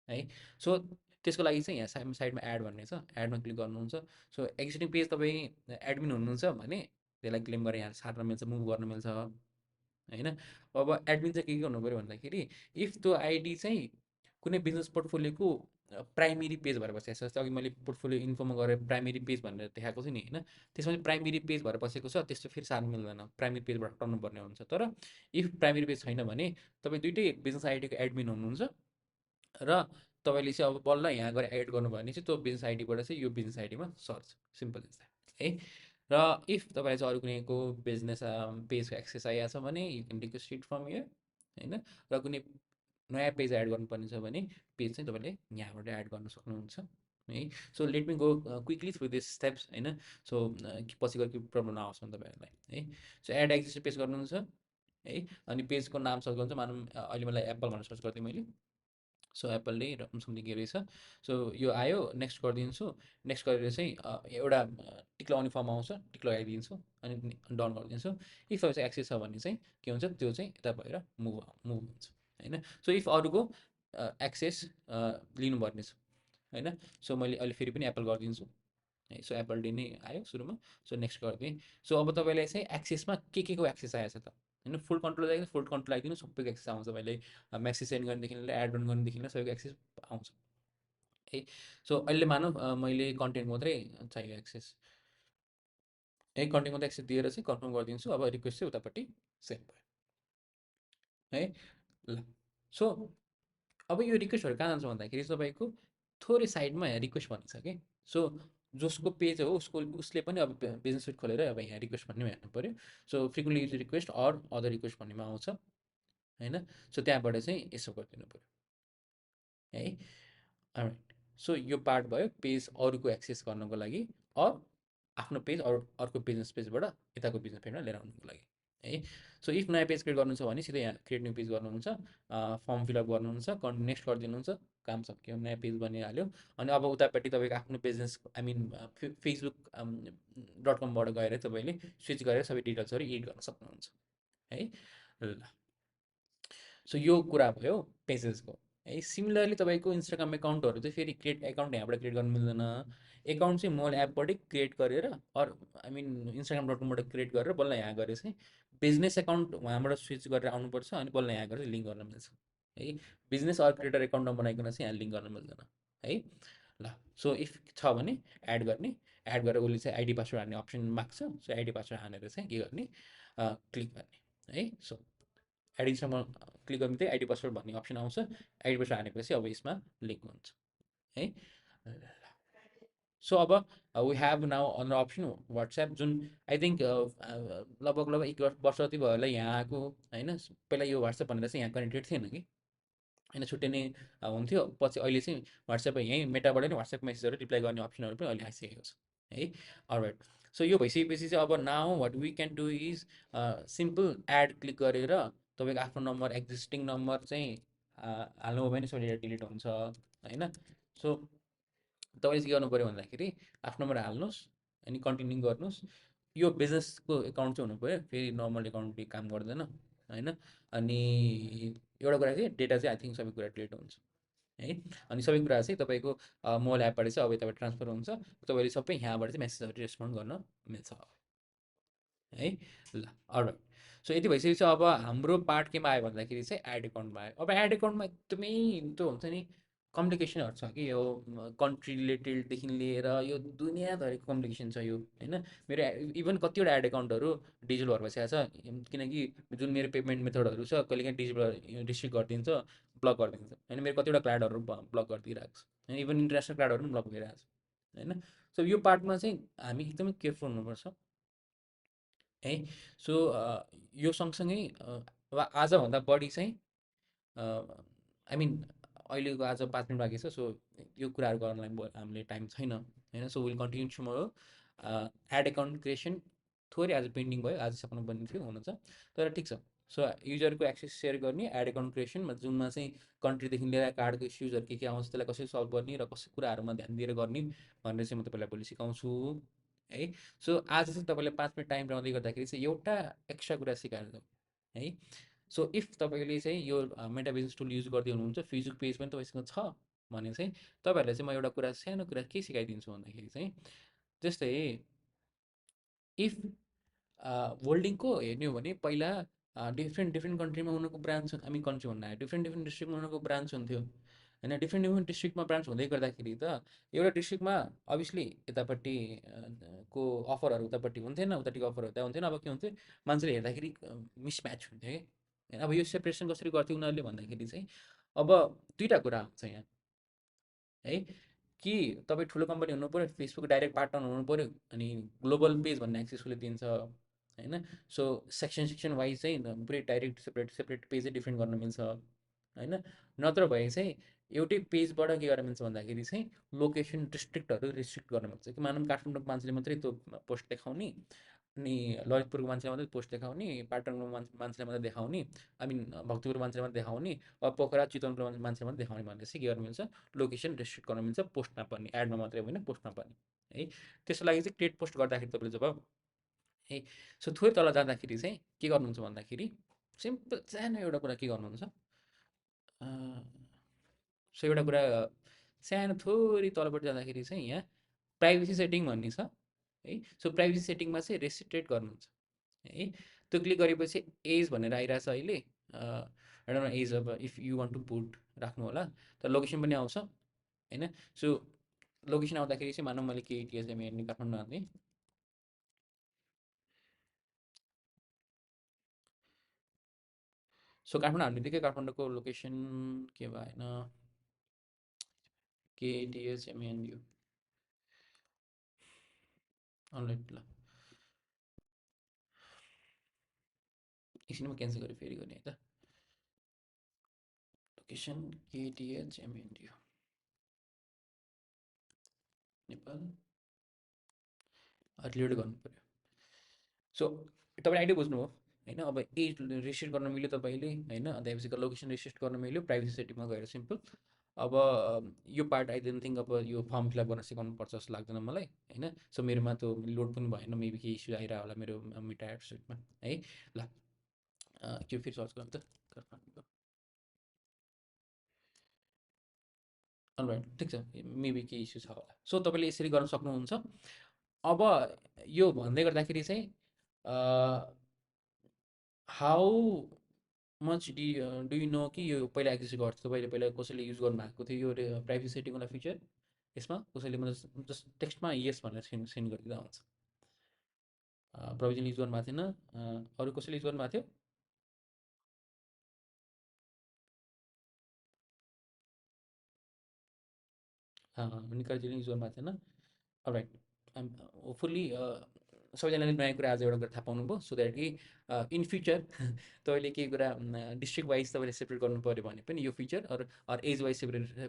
है। सो त्यसको लागि चाहिँ यहाँ साइडमा एड भन्ने छ, एडमा क्लिक गर्नुहुन्छ। सो एक्जिस्टिङ पेज तपाईँ एडमिन हुनुहुन्छ भने त्यसलाई क्लेम गरेर यहाँ सार्न मिल्छ, मुभ गर्न मिल्छ होइन। अब एडमिन चाहिँ के गर्नु पऱ्यो भन्दाखेरि, इफ त्यो आइडी चाहिँ कुनै बिजनेस पोर्टफोलियोको प्राइमेरी पेज भएर बसेको छ, जस्तै अघि मैले पोर्टफोलियो इन्फोमा गरेर प्राइमेरी पेज भनेर देखाएको छु नि होइन, त्यसमा चाहिँ प्राइमेरी पेज भएर बसेको छ, त्यस्तो फेरि सार्नु मिल्दैन, प्राइमेरी पेजबाट हटाउनु पर्ने हुन्छ। तर इफ प्राइमेरी पेज छैन भने तपाईँ दुइटै बिजनेस आइडीको एडमिन हुनुहुन्छ, र तपाईँले चाहिँ अब बल्ल यहाँ गएर एड गर्नुभयो भने चाहिँ त्यो बिजनेस आइडीबाट चाहिँ यो बिजनेस आइडीमा सर्च, सिम्पल इज द्याट है। र इफ तपाईँलाई चाहिँ अरू कुनैको बिजनेस पेजको एक्सेस आइएको छ भने you can request it from here होइन। र कुनै नयाँ पेज एड गर्नुपर्ने छ भने पेज चाहिँ तपाईँले यहाँबाट एड गर्न सक्नुहुन्छ है। So let me go quickly through this steps होइन। सो पछि गएर केही प्रब्लम नआओस् भने तपाईँहरूलाई है। सो एड एक्जिस्ट पेज गर्नुहुन्छ है, अनि पेजको नाम सर्च गर्नुहुन्छ, मानौँ अहिले मलाई एप्पल भनेर सर्च गरिदिएँ मैले। सो एप्पलले समथिङ के रहेछ, सो यो आयो, नेक्स्ट गरिदिन्छु। नेक्स्ट गरेर चाहिँ एउटा टिक लगाउने फर्म आउँछ, टिक लगाइदिन्छु, अनि डाउन गरिदिन्छु। इफ तपाईँ चाहिँ एक्सेस छ भने चाहिँ के हुन्छ, त्यो चाहिँ यता भएर मुभ हुन्छ होइन। सो इफ अरूको एक्सेस लिनुपर्ने छ होइन। सो मैले अहिले फेरि पनि एप्पल गरिदिन्छु है। सो एप्पल डे नै आयो सुरुमा। सो नेक्स्ट गरिदिएँ। सो अब तपाईँलाई चाहिँ एक्सेसमा के को एक्सेस आएछ त होइन, फुल कन्ट्रोल आइदिनु, फुल कन्ट्रोल आइदिनु, सबैको एक्सेस आउँछ। तपाईँले म्यासेज सेन्ड गर्नेदेखि लिएर एड रन गर्नेदेखि लिएर सबैको एक्सेस आउँछ है। सो अहिले मानौँ मैले कन्टेन्ट मात्रै चाहियो एक्सेस है, कन्टेन्ट मात्रै एक्सेस दिएर चाहिँ कन्फर्म गरिदिन्छु। अब रिक्वेस्ट चाहिँ उतापट्टि सेन्ड भयो है। ल सो अब यो रिक्वेस्टहरू कहाँ जान्छ भन्दाखेरि तपाईँको थोरै साइडमा यहाँ रिक्वेस्ट भन्ने छ कि। सो जसको पेज हो उसले पनि अब बिजनेस सुट खोलेर अब यहाँ रिक्वेस्ट भन्ने हेर्नु पऱ्यो। So frequently use request or other request भन्नेमा आउँछ होइन। सो त्यहाँबाट चाहिँ यसो गरिदिनु पऱ्यो है। अलराइट, सो यो पार्ट भयो पेज अरूको एक्सेस गर्नको लागि, अर आफ्नो पेज अरू अर्को बिजनेस पेजबाट यताको बिजनेस पेजमा लिएर आउनुको लागि है। सो इफ नयाँ पेज क्रिएट गर्नुहुन्छ भने सिधै यहाँ क्रिएट न्यू पेज गर्नुहुन्छ, फर्म फिलअप गर्नुहुन्छ, नेक्स्ट गरिदिनुहुन्छ, काम सक्यो, नयाँ पेज बनिहाल्यो। अनि अब उतापट्टि तपाईँको आफ्नो बिजनेस आई मिन facebook.com बाट गएर तपाईँले स्विच गरेर सबै डिटेल्सहरू एड गर्न सक्नुहुन्छ है। ल सो यो कुरा भयो पेजेसको है। सिमिलरली तपाईँको इन्स्टाग्राम एकाउन्टहरू चाहिँ फेरि क्रिएट एकाउन्ट यहाँबाट क्रिएट गर्नु मिल्दैन। एकाउन्ट चाहिँ मोबाइल एपबाटै क्रिएट गरेर अर आई मिन instagram.com बाट क्रिएट गरेर बल्ल यहाँ गएर चाहिँ बिजनेस एकाउन्ट उहाँबाट स्विच गरेर आउनुपर्छ, अनि बल्ल यहाँ गएर लिङ्क गर्न मिल्छ है। बिजनेस अर क्रिएटर एकाउन्ट नबनाइकन चाहिँ यहाँ लिङ्क गर्न मिल्दैन है। ल सो इफ छ भने एड गर्ने, एड गरेर उसले चाहिँ आइडी पासवर्ड हान्ने अप्सन माग्छ। सो आइडी पासवर्ड हानेर चाहिँ के गर्ने, क्लिक गर्ने है। सो एडिसम्म क्लिक गर्नु चाहिँ आइडी पासवर्ड भन्ने अप्सन आउँछ। आइडी पासवर्ड हानेपछि अब यसमा लिङ्क हुन्छ है। सो अब we have now another option WhatsApp, जुन आई थिङ्क लगभग 1 वर्ष जति भयो होला यहाँ आएको होइन। पहिला यो वाट्सएप भनेर चाहिँ यहाँ कनेक्टेड थिएन कि होइन, छुट्टै नै हुन्थ्यो। पछि अहिले चाहिँ वाट्सएप यहीँ मेटाबाट नै वाट्सएप मेसेजहरू रिप्लाई गर्ने अप्सनहरू पनि अहिले आइसकेको छ है। अलराइट, सो यो भइसकेपछि चाहिँ अब now what we can do is simple add click गरेर तपाईँको आफ्नो नम्बर एक्जिस्टिङ नम्बर चाहिँ हाल्नुभयो भने सबैले डिलिट हुन्छ होइन। सो तपाईँले के गर्नु पऱ्यो भन्दाखेरि आफ्नो नम्बर हाल्नुहोस् अनि कन्टिन्यू गर्नुहोस्। यो बिजनेसको एकाउन्ट चाहिँ हुनु पऱ्यो, फेरि नर्मल एकाउन्टले काम गर्दैन होइन। अनि एउटा कुरा चाहिँ डेटा चाहिँ आई थिङ्क सबै कुरा डिलिट हुन्छ है। अनि सबै कुरा चाहिँ तपाईँको मोबाइल एपबाट चाहिँ अब यताबाट ट्रान्सफर हुन्छ। तपाईँले सबै यहाँबाट चाहिँ मेसेजहरू रेस्पोन्ड गर्न मिल्छ है। ल अलराइट, सो यति भइसकेपछि अब हाम्रो पार्ट केमा आयो भन्दाखेरि चाहिँ एड एकाउन्टमा आयो। अब एड एकाउन्टमा एकदमै त्यो हुन्छ नि कम्प्लिकेसनहरू छ कि, यो कन्ट्री रिलेटेडदेखि लिएर यो दुनियाँभरिको कम्प्लिकेसन छ यो होइन। मेरो इभन कतिवटा एड एकाउन्टहरू डिजिटल भएर बसिरहेको छ, किनकि जुन मेरो पेमेन्ट मेथडहरू छ कहिलेकाहीँ डिजिटल रिस्ट्रिक्ट गरिदिन्छ, ब्लक गरिदिन्छ होइन। मेरो कतिवटा क्लाइन्टहरू ब्लक गरिदिइरहेको छ होइन, इभन इन्टरनेसनल क्लाइन्टहरू पनि ब्लक भइरहेको छ होइन। सो यो पार्टमा चाहिँ हामी एकदमै केयरफुल हुनुपर्छ है। सो यो सँगसँगै अब आजभन्दा बढी चाहिँ आई मिन अहिलेको आज 5 मिनट बाँकी छ। सो यो कुराहरू गर्नलाई हामीले टाइम छैन होइन। So will continue tomorrow. Ad account creation थोरै आज पेन्डिङ भयो, आज सपना बन्ने थियो हुन त, तर ठिक छ। सो युजरको एक्सेस सेयर गर्ने, एड एकाउन्ट क्रिएसन जुनमा चाहिँ कन्ट्रीदेखि लिएर कार्डको इस्युजहरू के आउँछ त्यसलाई कसरी सल्भ गर्ने र कसै कुराहरूमा ध्यान दिएर गर्ने भनेर चाहिँ म तपाईँलाई भोलि सिकाउँछु है। सो आज चाहिँ तपाईँले 5 मिनट टाइम रहँदै गर्दाखेरि चाहिँ एउटा एक्स्ट्रा कुरा सिकाएर जाउँ है। सो इफ तपाईँले चाहिँ यो मेटा बिजनेस टुल युज गर्दै हुनुहुन्छ, फेसबुक पेज पनि तपाईँसँग छ भने चाहिँ तपाईँहरूलाई चाहिँ म एउटा कुरा सानो कुरा के सिकाइदिन्छु भन्दाखेरि चाहिँ, जस्तै इफ होल्डिङको हेर्ने हो भने पहिला डिफ्रेन्ट कन्ट्रीमा उनीहरूको ब्रान्च, हामी कन्ट्री भन्नु आयो, डिफ्रेन्ट डिस्ट्रिक्टमा उनीहरूको ब्रान्च हुन्थ्यो होइन। डिफ्रेन्ट डिस्ट्रिक्टमा ब्रान्च हुँदै गर्दाखेरि त एउटा डिस्ट्रिक्टमा अभियसली यतापट्टि को अफरहरू उतापट्टि हुन्थेन, उतापट्टिको अफरहरू त्यहाँ हुन्थेन। अब के हुन्थ्यो, मान्छेले हेर्दाखेरि मिसम्याच हुन्थ्यो कि। अब यो सेपरेसन कसरी गर्थ्यो उनीहरूले भन्दाखेरि चाहिँ अब दुईवटा कुरा हुन्छ यहाँ है, कि तपाईँ ठुलो कम्पनी हुनु पऱ्यो, फेसबुक डाइरेक्ट पार्टनर हुनु पऱ्यो, अनि ग्लोबल पेज भन्ने एक्सेस उसले दिन्छ होइन। सो सेक्सन वाइज चाहिँ पुरै डाइरेक्ट सेपरेट सेपरेट पेजै डिफरेन्ट गर्न मिल्छ होइन। नत्र भए चाहिँ एउटै पेजबाट के गर्न मिल्छ भन्दाखेरि चाहिँ लोकेसन डिस्ट्रिक्टहरू रिस्ट्रिक्ट गर्न मिल्छ कि। मानौँ काठमाडौँको मान्छेले मात्रै त्यो पोस्ट देखाउने, अनि ललितपुरको मान्छेले मात्रै पोस्ट देखाउने, पाटनको मान्छेले मात्रै देखाउने, आई मिन भक्तपुरको मान्छेले मात्रै देखाउने, अब पोखरा चितवनको मान्छेले मात्रै देखाउने भनेर चाहिँ के गर्नु मिल्छ, लोकेसन रिस्ट्रिक्ट गर्न मिल्छ, पोस्टमा पनि, एडमा मात्रै होइन पोस्टमा पनि है। त्यसको लागि चाहिँ क्रिएट पोस्ट गर्दाखेरि तपाईँले जब है, सो थोरै तल जाँदाखेरि चाहिँ के गर्नुहुन्छ भन्दाखेरि सिम्पल सानो एउटा कुरा के गर्नुहुन्छ, सो एउटा कुरा सानो थोरै तलपट्टि जाँदाखेरि चाहिँ यहाँ प्राइभेसी सेटिङ भन्ने छ है। सो प्राइभेसी सेटिङमा चाहिँ रेस्ट्रिक्टेड गर्नुहुन्छ है। त्यो क्लिक गरेपछि एज भनेर आइरहेछ अहिले। आई डोन्ट नो एज अब if you want to put राख्नु होला, तर लोकेसन पनि आउँछ होइन। सो लोकेसन आउँदाखेरि चाहिँ मानौँ मैले KTSMN काठमाडौँ हाल्ने, सो काठमाडौँ हाल्ने बित्तिकै काठमाडौँको लोकेसन के भएन, KTSMNU अनलाइन। ल एकछिन म क्यान्सल गरेँ, फेरि गर्ने है त। लोकेसन KTHMNU नेपाल रिलोड गर्नु पऱ्यो। सो तपाईँले आइडिया बुझ्नुभयो होइन। अब एज रेस्ट्रिक्ट गर्न मिल्यो तपाईँले होइन, अन्त त्यसपछि लोकेसन रेस्ट्रिक्ट गर्न मिल्यो प्राइभेसी सेटिङमा गएर सिम्पल। अब यो पार्ट आई डोन्ट थिङ्क अब यो फर्म फिलअप गर्न सिकाउनु पर्छ जस्तो लाग्दैन मलाई होइन। सो मेरोमा त लोड पनि भएन, मेबी केही इस्यु आइरह होला मेरो मिटा एप्समा है। ल त्यो फेरि सर्च गर्नु त काठमाडौँको। अलराइट, ठिक छ, मेबी केही इस्यु छ होला। सो तपाईँले यसरी गर्न सक्नुहुन्छ। अब यो भन्दै गर्दाखेरि चाहिँ how much do you know कि यो पहिला एक्जिस्ट गर्थ्यो, तपाईँले पहिला कसैले युज गर्नुभएको थियो यो प्राइभेसी सेटिङवाला फिचर? यसमा कसैले मतलब जस्ट टेक्स्टमा यस भनेर सेन्ड गरिदिँदा हुन्छ। प्रविजन युज गर्नुभएको थिएन, अरू कसैले युज गर्नुभएको थियो? निकाजीले युज गर्नुभएको थिएन। अलराइट, होपफुल्ली सबैजनाले नयाँ कुरा आज एउटा कुरा थाहा पाउनुभयो। सो द्याट कि इन फ्युचर तपाईँले केही कुरा डिस्ट्रिक्ट वाइज तपाईँले सेपरेट गर्नु पऱ्यो भने पनि यो फिचर, अरू एज वाइज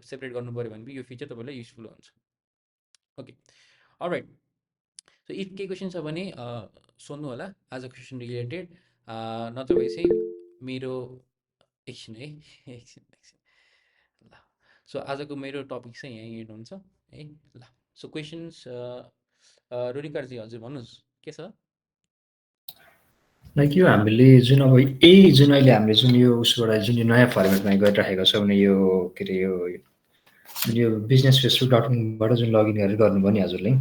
सेपरेट गर्नु पऱ्यो भने पनि यो फिचर तपाईँलाई युजफुल हुन्छ। Okay, alright. सो इफ केही क्वेसन छ भने सोध्नु होला आजको क्वेसन रिलेटेड, नत्र भए चाहिँ मेरो एकछिन है, एकछिन। ल सो आजको मेरो टपिक चाहिँ यहीँ एन्ड हुन्छ है। ल सो क्वेसन्स रुनिकारजी हजुर भन्नुहोस् के छ? लाइक यो हामीले जुन अब यही जुन अहिले हामीले जुन यो उसबाट जुन यो नयाँ फर्मेटमा गरिराखेको छौँ भने यो के अरे यो बिजनेस फेसबुक.com जुन लगइन गरेर गर्नुभयो नि हजुरले,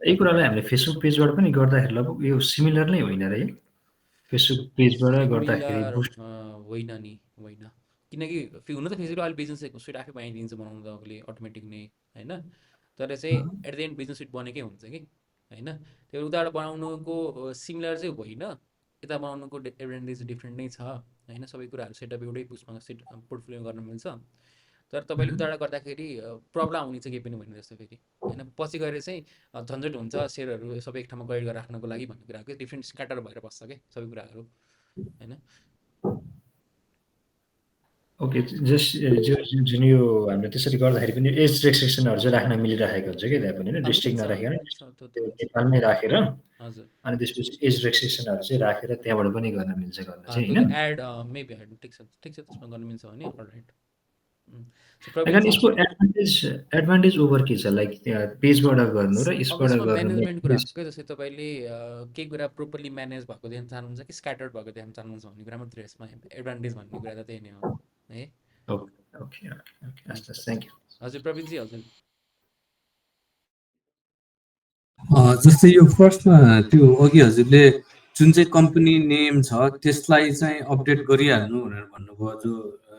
यही कुरालाई हामीले फेसबुक पेजबाट पनि गर्दाखेरि लगभग यो सिमिलर नै होइन र? फेसबुक पेजबाट गर्दाखेरि होइन नि, होइन, किनकि हुन त फेसबुक अहिले बिजनेस सुट आफै बनाइदिन्छ बनाउनु तपाईँले अटोमेटिक नै होइन, तर चाहिँ at the end business suite बनेकै हुन्छ कि होइन। त्यो उताबाट बनाउनुको सिमिलर चाहिँ होइन, यता बनाउनुको एडभान्टेज डिफ्रेन्ट नै छ होइन। सबै कुराहरू सेटअप एउटै उसमा पोर्टफोलियो गर्न मिल्छ, तर तपाईँले उताबाट गर्दाखेरि प्रब्लम आउने चाहिँ केही पनि होइन जस्तो फेरि होइन। पछि गएर चाहिँ झन्झट हुन्छ सेयरहरू सबै एक ठाउँमा गइड गरेर राख्नको लागि भन्ने कुराको डिफ्रेन्ट स्क्याटर भएर बस्छ क्या सबै कुराहरू होइन। ओके, जस्ट जुन यो हामीले त्यसरी गर्दाखेरि पनि एज रेस्ट्रिक्सनहरू चाहिँ राख्न मिलिरहेको हुन्छ कि त्यहाँ पनि होइन, डिस्ट्रिक्ट नराखेर नेपालमै राखेर, हजुर। अनि त्यसपछि एज रेस्ट्रिक्सनहरू चाहिँ राखेर त्यहाँबाट पनि गर्न मिल्छ गर्न चाहिँ होइन। एड मेबी एड ठिक छ त्यसमा गर्न मिल्छ भने अलराइट। यसको एडभान्टेज ओभर के छ, लाइक पेजबाट गर्नु र यसबाट गर्नु? म्यानेजमेन्ट कुरा के जस्तै तपाईँले केही कुरा प्रोपरली म्यानेज भएको देख्न चाहनुहुन्छ कि स्क्याटर्ड भएको देख्न चाहनुहुन्छ भन्ने कुरा मात्रै यसमा एडभान्टेज भन्ने कुरा त त्यही नै हो है। Okay, thank you. हजुर प्रवीणजी हजुर। जस्तै यो फर्स्टमा त्यो अघि हजुरले जुन चाहिँ कम्पनी नेम छ त्यसलाई चाहिँ अपडेट गरिहाल्नु भनेर भन्नुभयो, जो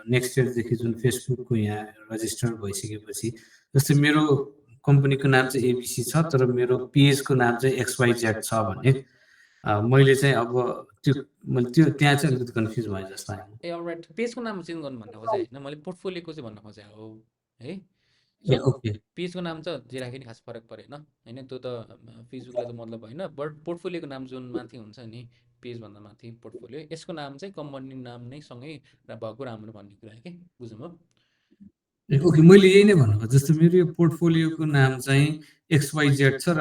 नेक्स्ट इयरदेखि जुन फेसबुकको यहाँ रजिस्टर भइसकेपछि। जस्तै मेरो कम्पनीको नाम चाहिँ एबिसी छ, तर मेरो पेजको नाम चाहिँ XYZ छ भने मैले चाहिँ अब त्यो त्यहाँ चाहिँ अलिकति कन्फ्युज भयो जस्तो लाग्यो। ए अलराइट, पेजको नाम चेन्ज गर्नु भन्न खोजेँ होइन, मैले पोर्टफोलियोको चाहिँ भन्न खोजेँ हो है। ओके, पेजको नाम त जे राखे नि खास फरक परेन होइन, त्यो त फेसबुकलाई त मतलब होइन, बट पोर्टफोलियोको नाम जुन माथि हुन्छ नि पेजभन्दा माथि पोर्टफोलियो, यसको नाम चाहिँ कम्पनी नाम नै सँगै भएको राम्रो भन्ने कुरा के बुझ्नुभयो? ओके, मैले यही नै भन्नुभयो। जस्तो मेरो यो पोर्टफोलियोको नाम चाहिँ XYZ छ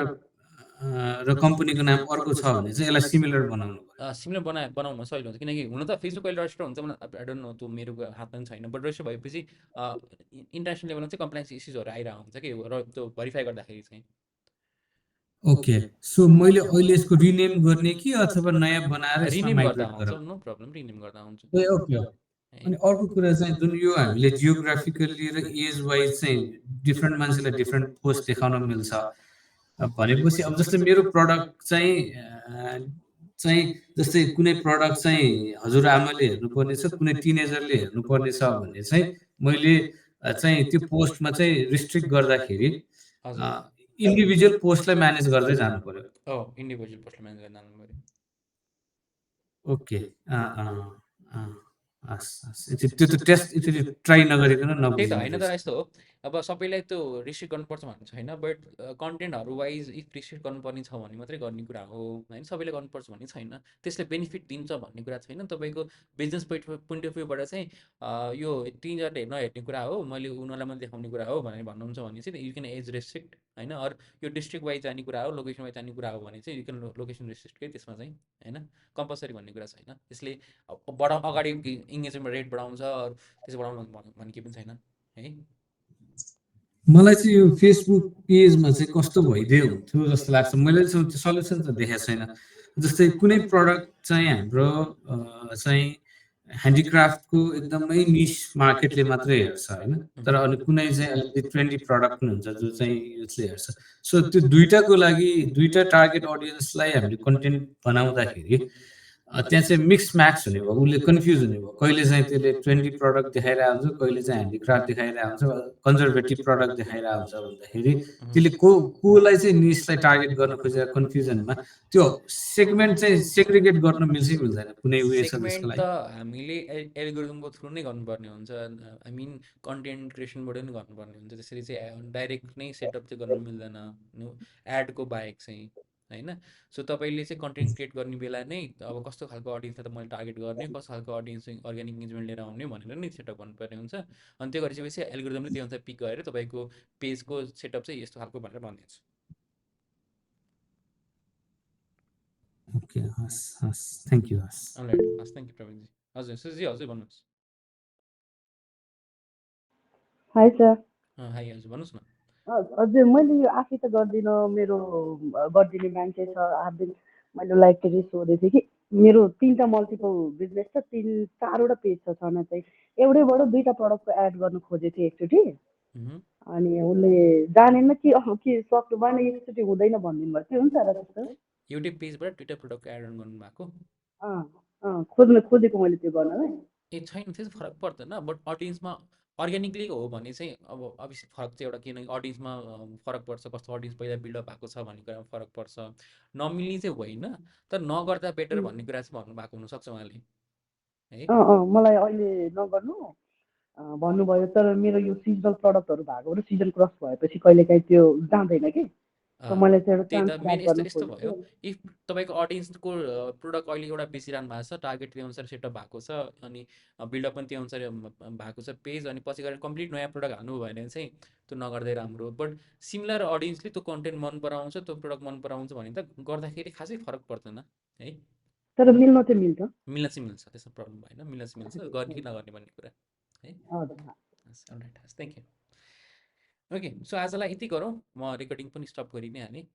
र कम्पनीको नाम अर्को छ भने चाहिँ यसलाई सिमिलर बनाउनु सिमिलर बनाउन सजिलो हुन्छ, किनकि हुन त फेसबुक अहिले रजिस्टर हुन्छ आई डोन्ट नो, त्यो मेरो हातमा पनि छैन, बट रजिस्टर भएपछि इन्टरनेसनल लेभलमा चाहिँ कम्प्लायन्स इस्युजहरू आइरहेको हुन्छ कि र त्यो भेरिफाई गर्दाखेरि चाहिँ। ओके, सो मैले अहिले यसको रिनेम गर्ने कि अथवा नयाँ बनाएर रिनेम गर्दा हुन्छ, नो प्रब्लम, रिनेम गर्दा हुन्छ। ओके, है। अनि अर्को कुरा चाहिँ जुन यो हामीले जियोग्राफिकल्ली र एज वाइज चाहिँ डिफ्रेन्ट मान्छेलाई डिफ्रेन्ट पोस्ट देखाउन मिल्छ भनेपछि अब जस्तै मेरो प्रडक्ट चाहिँ जस्तै कुनै प्रडक्ट चाहिँ हजुरआमाले हेर्नुपर्ने छ, कुनै टिनेजरले हेर्नुपर्ने छ भने चाहिँ मैले चाहिँ त्यो पोस्टमा चाहिँ रिस्ट्रिक्ट गर्दाखेरि हजुर इन्डिभिजुअल पोस्टलाई म्यानेज गर्दै जानु पर्यो। इन्डिभिजुअल पोस्टल म्यानेज गर्न जानु पऱ्यो। ओके हस् हस् त्यो त टेस्ट यसरी ट्राई नगरिकन त्यही त नबुझ्ने होइन तर रहेछ। यस्तो हो, अब सबैलाई त्यो रिस्ट्रिक्ट गर्नुपर्छ भन्ने छैन, बट कन्टेन्टहरू वाइज इफ रिस्ट्रिक्ट गर्नुपर्ने छ भने मात्रै गर्ने कुरा हो होइन, सबैले गर्नुपर्छ भन्ने छैन। त्यसले बेनिफिट दिन्छ भन्ने कुरा छैन। तपाईँको बिजनेस पोइन्ट अफ भ्यूबाट चाहिँ यो टिनेजरले नहेर्ने कुरा हो, मैले उनीहरूलाई मात्रै देखाउने कुरा हो भनेर भन्नुहुन्छ भने चाहिँ यु क्यान एज रेस्ट्रिक्ट होइन। अरू यो डिस्ट्रिक्ट वाइज जाने कुरा हो, लोकेसन वाइज जाने कुरा हो भने चाहिँ यु क्यान लोकेसन रेस्ट्रिक्टकै त्यसमा चाहिँ होइन, कम्पलसरी भन्ने कुरा छैन। त्यसले अगाडि इङ्गेजमेन्ट रेट बढाउँछ, अरू त्यसो बढाउनु भन्ने केही पनि छैन है। मलाई चाहिँ यो फेसबुक पेजमा चाहिँ कस्तो भइदियो हुन्थ्यो जस्तो लाग्छ। मैले चाहिँ त्यो सल्युसन त देखाएको छैन। जस्तै कुनै प्रडक्ट चाहिँ हाम्रो चाहिँ ह्यान्डिक्राफ्टको एकदमै निस मार्केटले मात्रै हेर्छ होइन, तर अनि कुनै चाहिँ अलिकति ट्रेन्डी प्रडक्ट पनि हुन्छ जो चाहिँ यसले हेर्छ। सो त्यो दुइटाको लागि दुइटा टार्गेट अडियन्सलाई हामीले कन्टेन्ट बनाउँदाखेरि त्यहाँ चाहिँ मिक्स म्याक्स हुने भयो, उसले कन्फ्युज हुने भयो। कहिले चाहिँ त्यसले ट्रेन्डी प्रडक्ट देखाइरहेको हुन्छ, कहिले चाहिँ ह्यान्डिक्राफ्ट देखाइरहेको हुन्छ, कन्जर्भेटिभ प्रडक्ट देखाइरहेको हुन्छ भन्दाखेरि त्यसले कोलाई चाहिँ निसलाई टार्गेट गर्न खोजेर कन्फ्युजनमा त्यो सेगमेन्ट चाहिँ सेग्रिगेट गर्न मिल्छ मिल्दैन, कुनै उयो छ त्यसको सेगमेन्ट लागि? त हामीले एल्गोरिदमको थ्रु नै गर्नुपर्ने हुन्छ, आई मिन कन्टेन्ट क्रिएसनबाट नै गर्नुपर्ने हुन्छ। त्यसरी चाहिँ डाइरेक्ट नै सेटअप चाहिँ गर्न मिल्दैन एडको बाहेक चाहिँ होइन। सो तपाईँले चाहिँ कन्टेन्ट क्रिएट गर्ने बेला नै अब कस्तो खालको अडियन्सलाई त मैले टार्गेट गर्ने, कस्तो खालको अडियन्स चाहिँ अर्ग्यानिक इन्गेजमेन्ट लिएर आउने भनेर नै सेटअप गर्नुपर्ने हुन्छ। अनि त्यो गरिसकेपछि एल्गोरिदमले त्यो अनुसार पिक गरेर तपाईँको पेजको सेटअप चाहिँ यस्तो खालको भनेर भनिदिन्छ। ओके हस् हस् थ्याङ्क यू हस्। अलराइट हस्, थ्याङ्क यू प्रवीणजी। हजुर सुजी हजुर भन्नुहोस्। High sir. हाई हजुर भन्नुहोस् न। हजुर मैले यो आफै त गर्दिनँ, मेरो गरिदिने मान्छे छ। आफै मैले उसलाई एकचोटि सोधेको थिएँ कि मेरो 3टा मल्टिपल बिजनेस छ, 4वटा पेज छ, छन चाहिँ एउटैबाट 2टा प्रडक्टको एड गर्नु खोजेको थिएँ एकचोटि। अनि उसले जानेन कि के सक्नु भएन, एकचोटि हुँदैन भनिदिनु भयो। के हुन्छ र त्यस्तो? एउटै पेजबाट 2टा प्रडक्ट एड अन गर्नु भएको खोजेको मैले त्यो गर्नलाई। ए छैन, त्यस्तो फरक पर्दैन। बट अडियन्समा अर्ग्यानिकली हो भने चाहिँ अब अभियसली फरक चाहिँ एउटा किनकि अडियन्समा फरक पर्छ, कस्तो अडियन्स पहिला बिल्डअप भएको छ भन्ने कुरामा फरक पर्छ। नमिल्ने चाहिँ होइन, तर नगर्दा बेटर भन्ने कुरा चाहिँ भन्नुभएको हुनसक्छ उहाँले है। मलाई अहिले नगर्नु भन्नुभयो, तर मेरो यो सिजनल प्रडक्टहरू भएको सिजन क्रस भएपछि कहिलेकाहीँ त्यो जाँदैन कि। मैले चाहिँ एउटा त्यही त चान्स मेन गर्न यस्तो भयो। खोजेको। इफ तपाईँको अडियन्सको प्रोडक्ट अहिले एउटा बेचिरहनु भएको छ, टार्गेट त्यो अनुसार सेटअप भएको छ, अनि बिल्डअप पनि त्यो अनुसार भएको छ पेज, अनि पछि गएर कम्प्लिट नयाँ प्रोडक्ट हाल्नु भयो भने चाहिँ त्यो नगर्दै राम्रो। बट सिमिलर अडियन्सले त्यो कन्टेन्ट मन पराउँछ, त्यो प्रोडक्ट मन पराउँछ भने त गर्दाखेरि खासै फरक पर्दैन है। तर मिल्न चाहिँ मिल्छ, मिल्न चाहिँ मिल्छ, त्यस्तो प्रब्लम भएन, मिल्न चाहिँ मिल्छ, गर्ने कि नगर्ने भन्ने कुरा है। अलराइट हस्, थ्याङ्क यू। ओके, सो आजलाई यति गरौँ, म रेकर्डिङ पनि स्टप गरि नै हालेँ।